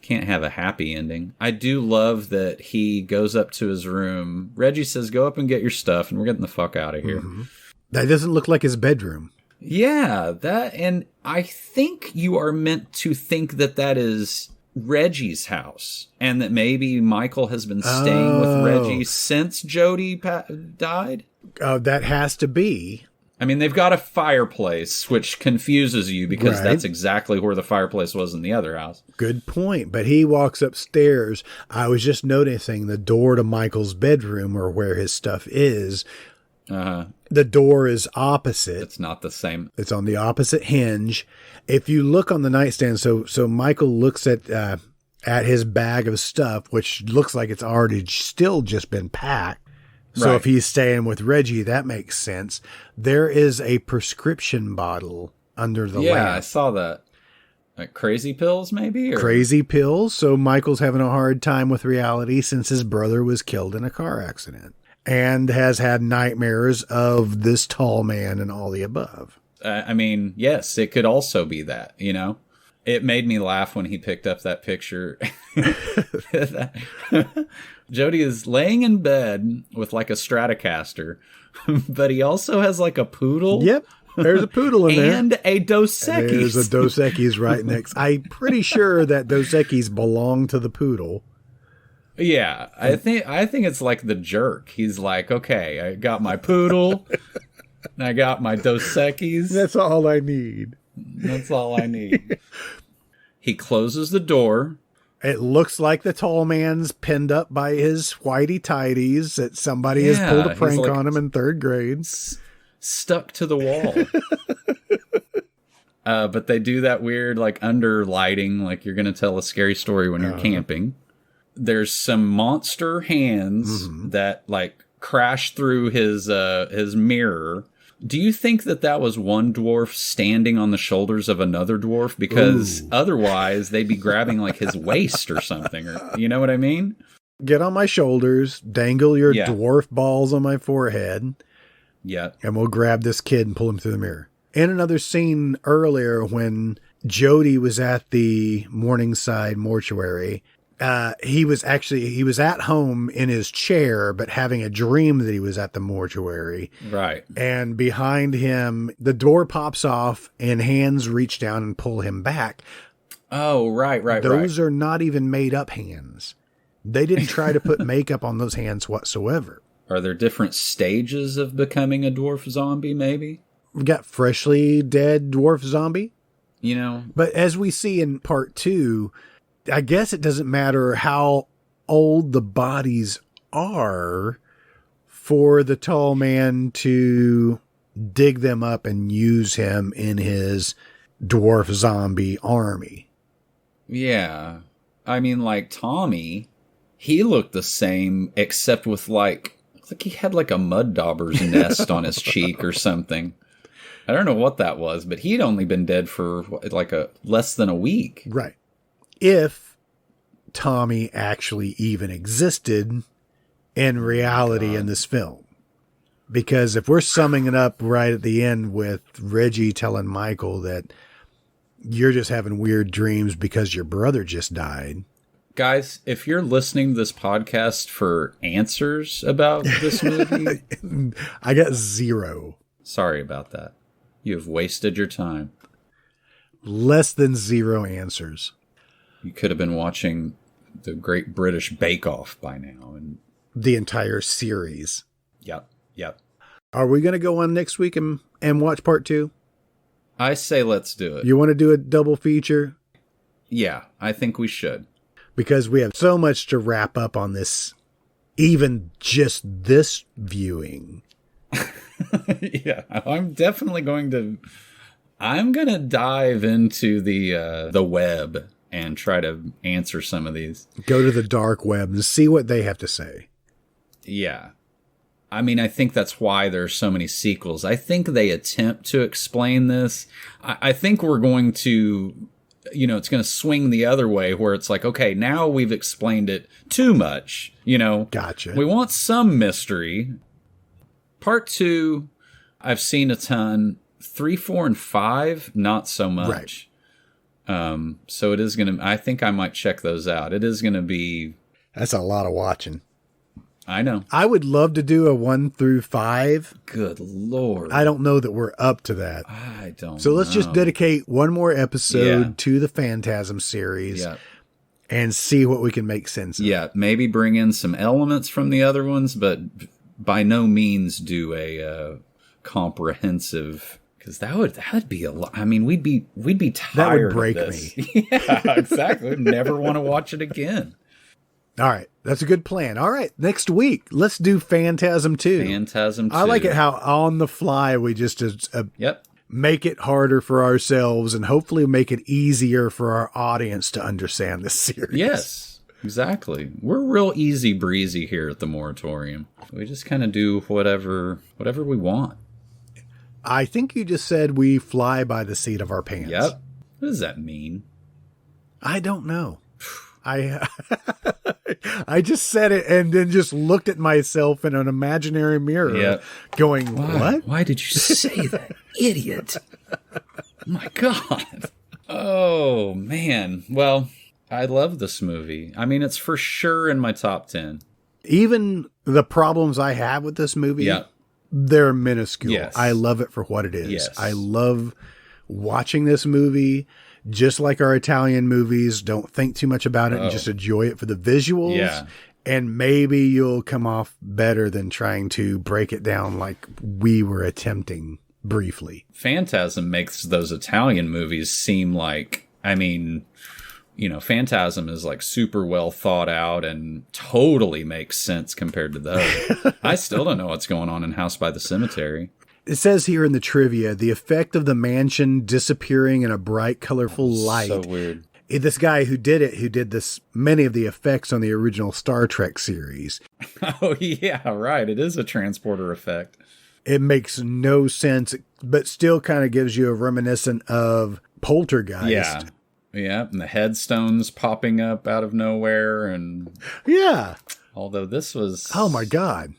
Can't have a happy ending. I do love that he goes up to his room. Reggie says, go up and get your stuff, and we're getting the fuck out of here. Mm-hmm. That doesn't look like his bedroom. Yeah, and I think you are meant to think that is Reggie's house, and that maybe Michael has been staying with Reggie since Jody died. That has to be. I mean, they've got a fireplace, which confuses you because that's exactly where the fireplace was in the other house. Good point. But he walks upstairs. I was just noticing the door to Michael's bedroom, or where his stuff is. The door is opposite. It's not the same. It's on the opposite hinge. If you look on the nightstand, so Michael looks at his bag of stuff, which looks like it's already still just been packed. So if he's staying with Reggie, that makes sense. There is a prescription bottle under the lamp. Yeah, I saw that. Like crazy pills, maybe? Or? Crazy pills. So Michael's having a hard time with reality since his brother was killed in a car accident, and has had nightmares of this tall man and all the above. I mean, yes, it could also be that, It made me laugh when he picked up that picture. Jody is laying in bed with like a Stratocaster, but he also has like a poodle. Yep. There's a poodle in there. And a Dos Equis. There's a Dos Equis right next. I'm pretty sure that Dos Equis belong to the poodle. Yeah, I think it's like the jerk. He's like, okay, I got my poodle, and I got my Dos Equis. That's all I need. That's all I need. He closes the door. It looks like the tall man's pinned up by his whitey tighties that somebody has pulled a prank on him in third grade. Stuck to the wall. But they do that weird, like, under lighting, like you're going to tell a scary story when you're camping. There's some monster hands that, like, crash through his mirror. Do you think that was one dwarf standing on the shoulders of another dwarf? Because otherwise they'd be grabbing, like, his waist or something. Or, you know what I mean? Get on my shoulders, dangle your dwarf balls on my forehead. Yeah. And we'll grab this kid and pull him through the mirror. In another scene earlier when Jody was at the Morningside mortuary, he was at home in his chair, but having a dream that he was at the mortuary. Right. And behind him, the door pops off and hands reach down and pull him back. Oh, right. Those are not even made up hands. They didn't try to put makeup on those hands whatsoever. Are there different stages of becoming a dwarf zombie, maybe? We got freshly dead dwarf zombie. You know? But as we see in part 2, I guess it doesn't matter how old the bodies are for the tall man to dig them up and use him in his dwarf zombie army. Yeah. I mean, like, Tommy, he looked the same, except with, like he had, like, a mud dauber's nest on his cheek or something. I don't know what that was, but he'd only been dead for, like, less than a week. Right. If Tommy actually even existed in reality in this film. Because if we're summing it up right at the end with Reggie telling Michael that you're just having weird dreams because your brother just died. Guys, if you're listening to this podcast for answers about this movie, I got 0. Sorry about that. You have wasted your time. Less than 0 answers. You could have been watching the Great British Bake Off by now. And the entire series. Yep. Are we going to go on next week and watch part 2? I say let's do it. You want to do a double feature? Yeah, I think we should. Because we have so much to wrap up on this, even just this viewing. Yeah, I'm definitely going to dive into the web and try to answer some of these. Go to the dark web and see what they have to say. Yeah. I mean, I think that's why there's so many sequels. I think they attempt to explain this. I think we're going to, it's going to swing the other way where it's like, okay, now we've explained it too much, Gotcha. We want some mystery. Part 2, I've seen a ton. 3, 4, and 5, not so much. Right. So it is going to, I think I might check those out. It is going to be. That's a lot of watching. I know. I would love to do a 1 through 5. Good Lord. I don't know that we're up to that. I don't So let's just dedicate one more episode to the Phantasm series and see what we can make sense of. Yeah, maybe bring in some elements from the other ones, but by no means do a comprehensive, because that'd be a lot. I mean, we'd be tired. That would break of this. me. Yeah, exactly. We'd never want to watch it again. All right. That's a good plan. All right. Next week, let's do Phantasm 2. Phantasm 2. I like it how on the fly we just make it harder for ourselves and hopefully make it easier for our audience to understand this series. Yes, exactly. We're real easy breezy here at the Moratorium. We just kind of do whatever we want. I think you just said we fly by the seat of our pants. Yep. What does that mean? I don't know. I just said it and then just looked at myself in an imaginary mirror going, what? Why did you say that? Idiot. My God. Oh, man. Well, I love this movie. I mean, it's for sure in my top 10. Even the problems I have with this movie, they're minuscule. Yes. I love it for what it is. Yes. I love watching this movie. Just like our Italian movies, don't think too much about it and just enjoy it for the visuals And maybe you'll come off better than trying to break it down like we were attempting briefly. Phantasm makes those Italian movies seem like, I mean, you know, Phantasm is like super well thought out and totally makes sense compared to those. I still don't know what's going on in House by the Cemetery. It says here in the trivia, the effect of the mansion disappearing in a bright, colorful light. So weird. This guy who did many of the effects on the original Star Trek series. Oh, yeah, right. It is a transporter effect. It makes no sense, but still kind of gives you a reminiscent of Poltergeist. Yeah. Yeah. And the headstones popping up out of nowhere. And yeah. Although this was. Oh, my God.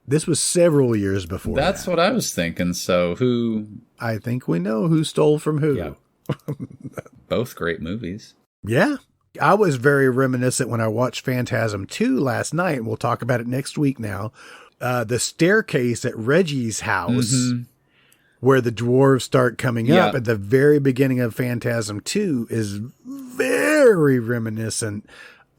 This was several years before. That's what I was thinking. So who. I think we know who stole from who. Yeah. Both great movies. Yeah. I was very reminiscent when I watched Phantasm 2 last night, and we'll talk about it next week now. The staircase at Reggie's house, where the dwarves start coming up at the very beginning of Phantasm 2, is very reminiscent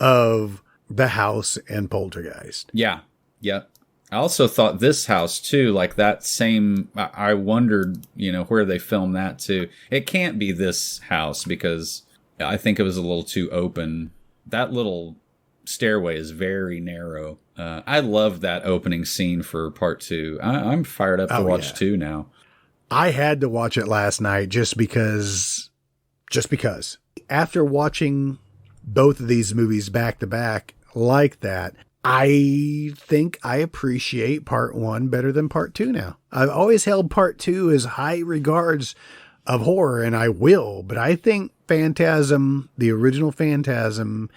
of the house in Poltergeist. Yeah. Yeah. I also thought this house too, like that same, I wondered, you know, where they filmed that too. It can't be this house because I think it was a little too open. That little stairway is very narrow. I love that opening scene for part 2. I'm fired up to watch 2 now. I had to watch it last night just because. After watching both of these movies back to back like that, I think I appreciate part 1 better than part 2 now. I've always held part 2 as high regards of horror, and I will, but I think Phantasm, the original Phantasm,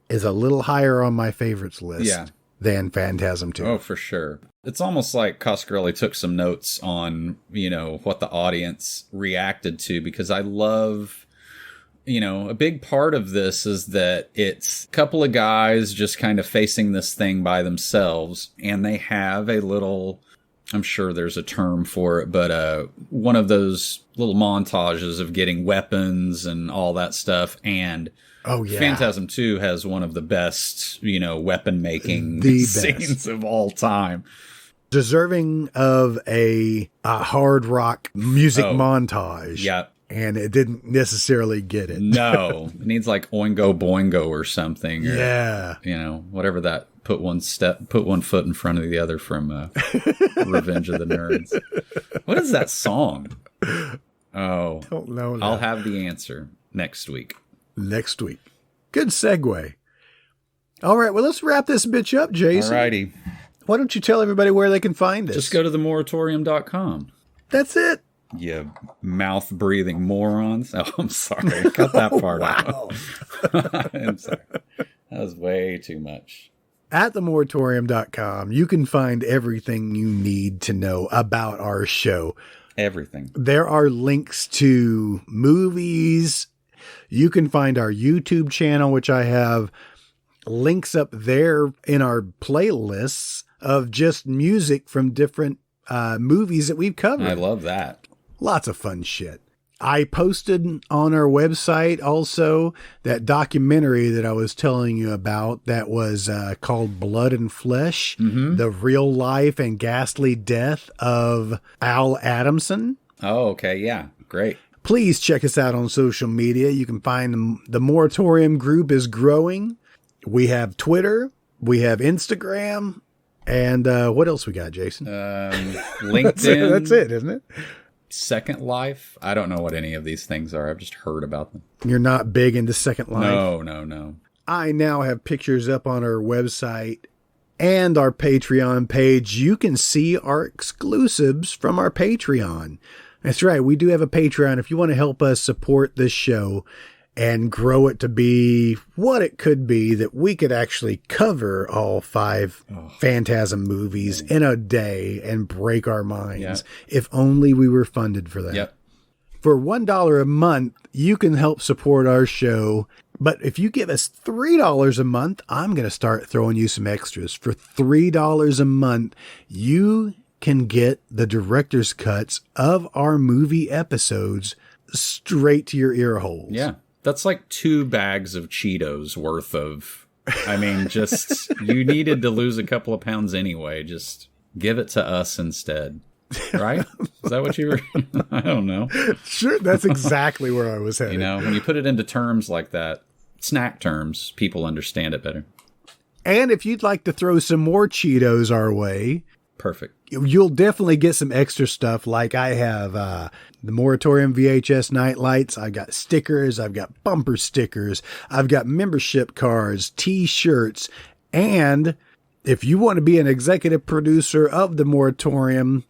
is a little higher on my favorites list than Phantasm 2. Oh, for sure. It's almost like Coscarelli took some notes on, you know, what the audience reacted to, because I love, you know, a big part of this is that it's a couple of guys just kind of facing this thing by themselves, and they have a little, I'm sure there's a term for it, but one of those little montages of getting weapons and all that stuff. And Phantasm 2 has one of the best, you know, weapon making scenes of all time. Deserving of a hard rock music montage. Yeah. And it didn't necessarily get it. No. It needs like Oingo Boingo or something. Or, yeah. You know, whatever that put one foot in front of the other from Revenge of the Nerds. What is that song? Oh. Don't know. I'll have the answer next week. Next week. Good segue. All right. Well, let's wrap this bitch up, Jason. All righty. Why don't you tell everybody where they can find us? Just go to themoratorium.com. That's it. You mouth-breathing morons. Oh, I'm sorry. Cut that part out. I'm sorry. That was way too much. At themoratorium.com, you can find everything you need to know about our show. Everything. There are links to movies. You can find our YouTube channel, which I have links up there in our playlists of just music from different movies that we've covered. I love that. Lots of fun shit. I posted on our website also that documentary that I was telling you about that was called Blood and Flesh, the real life and ghastly death of Al Adamson. Oh, okay. Yeah. Great. Please check us out on social media. You can find the Moratorium group is growing. We have Twitter. We have Instagram. And what else we got, Jason? LinkedIn. That's it, isn't it? Second Life. I don't know what any of these things are. I've just heard about them. You're not big into Second Life? No. I now have pictures up on our website and our Patreon page. You can see our exclusives from our Patreon. That's right. We do have a Patreon. If you want to help us support this show and grow it to be what it could be, that we could actually cover all 5 Phantasm movies in a day and break our minds. If only we were funded for that. Yep. For $1 a month, you can help support our show. But if you give us $3 a month, I'm going to start throwing you some extras. For $3 a month, you can get the director's cuts of our movie episodes straight to your ear holes. Yeah. That's like 2 bags of Cheetos worth of I mean, just, you needed to lose a couple of pounds anyway. Just give it to us instead. Right? Is that what you were? I don't know. Sure, that's exactly where I was headed. You know, when you put it into terms like that, snack terms, people understand it better. And if you'd like to throw some more Cheetos our way, perfect. You'll definitely get some extra stuff. Like I have the Moratorium VHS night lights. I've got stickers. I've got bumper stickers. I've got membership cards, T-shirts. And if you want to be an executive producer of the Moratorium,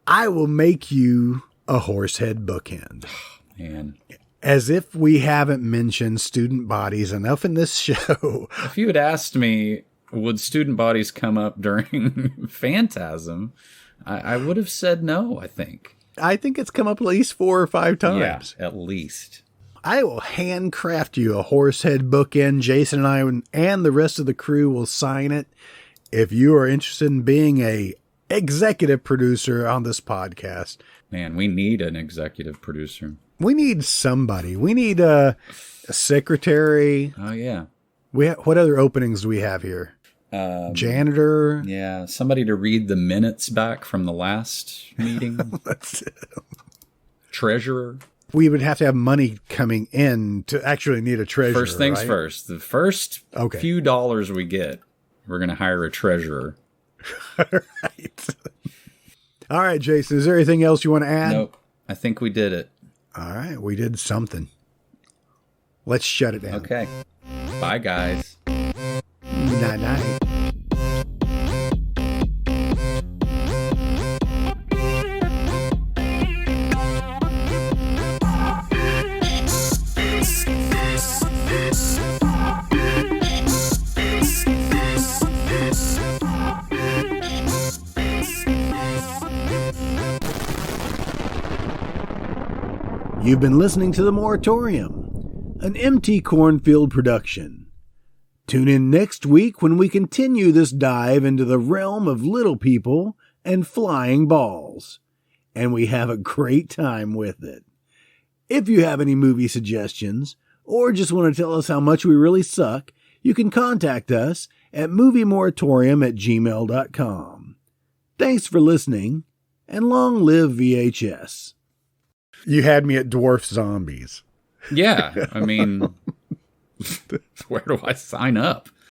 I will make you a horsehead bookend. Man. As if we haven't mentioned student bodies enough in this show. If you had asked me, would student bodies come up during Phantasm, I would have said no, I think. I think it's come up at least 4 or 5 times. Yeah, at least. I will handcraft you a horsehead bookend. Jason and I and the rest of the crew will sign it. If you are interested in being a executive producer on this podcast. Man, we need an executive producer. We need somebody. We need a secretary. Oh, yeah. What other openings do we have here? Janitor. Yeah, somebody to read the minutes back from the last meeting. That's it. Treasurer. We would have to have money coming in to actually need a treasurer. First things right? first. The first few dollars we get, we're going to hire a treasurer. All right, Jason, is there anything else you want to add? Nope. I think we did it. All right, we did something. Let's shut it down. Okay. Bye, guys. Night-night. You've been listening to The Moratorium, an MT Cornfield production. Tune in next week when we continue this dive into the realm of little people and flying balls. And we have a great time with it. If you have any movie suggestions, or just want to tell us how much we really suck, you can contact us at moviemoratorium@gmail.com. Thanks for listening, and long live VHS. You had me at dwarf zombies. Yeah, I mean, where do I sign up?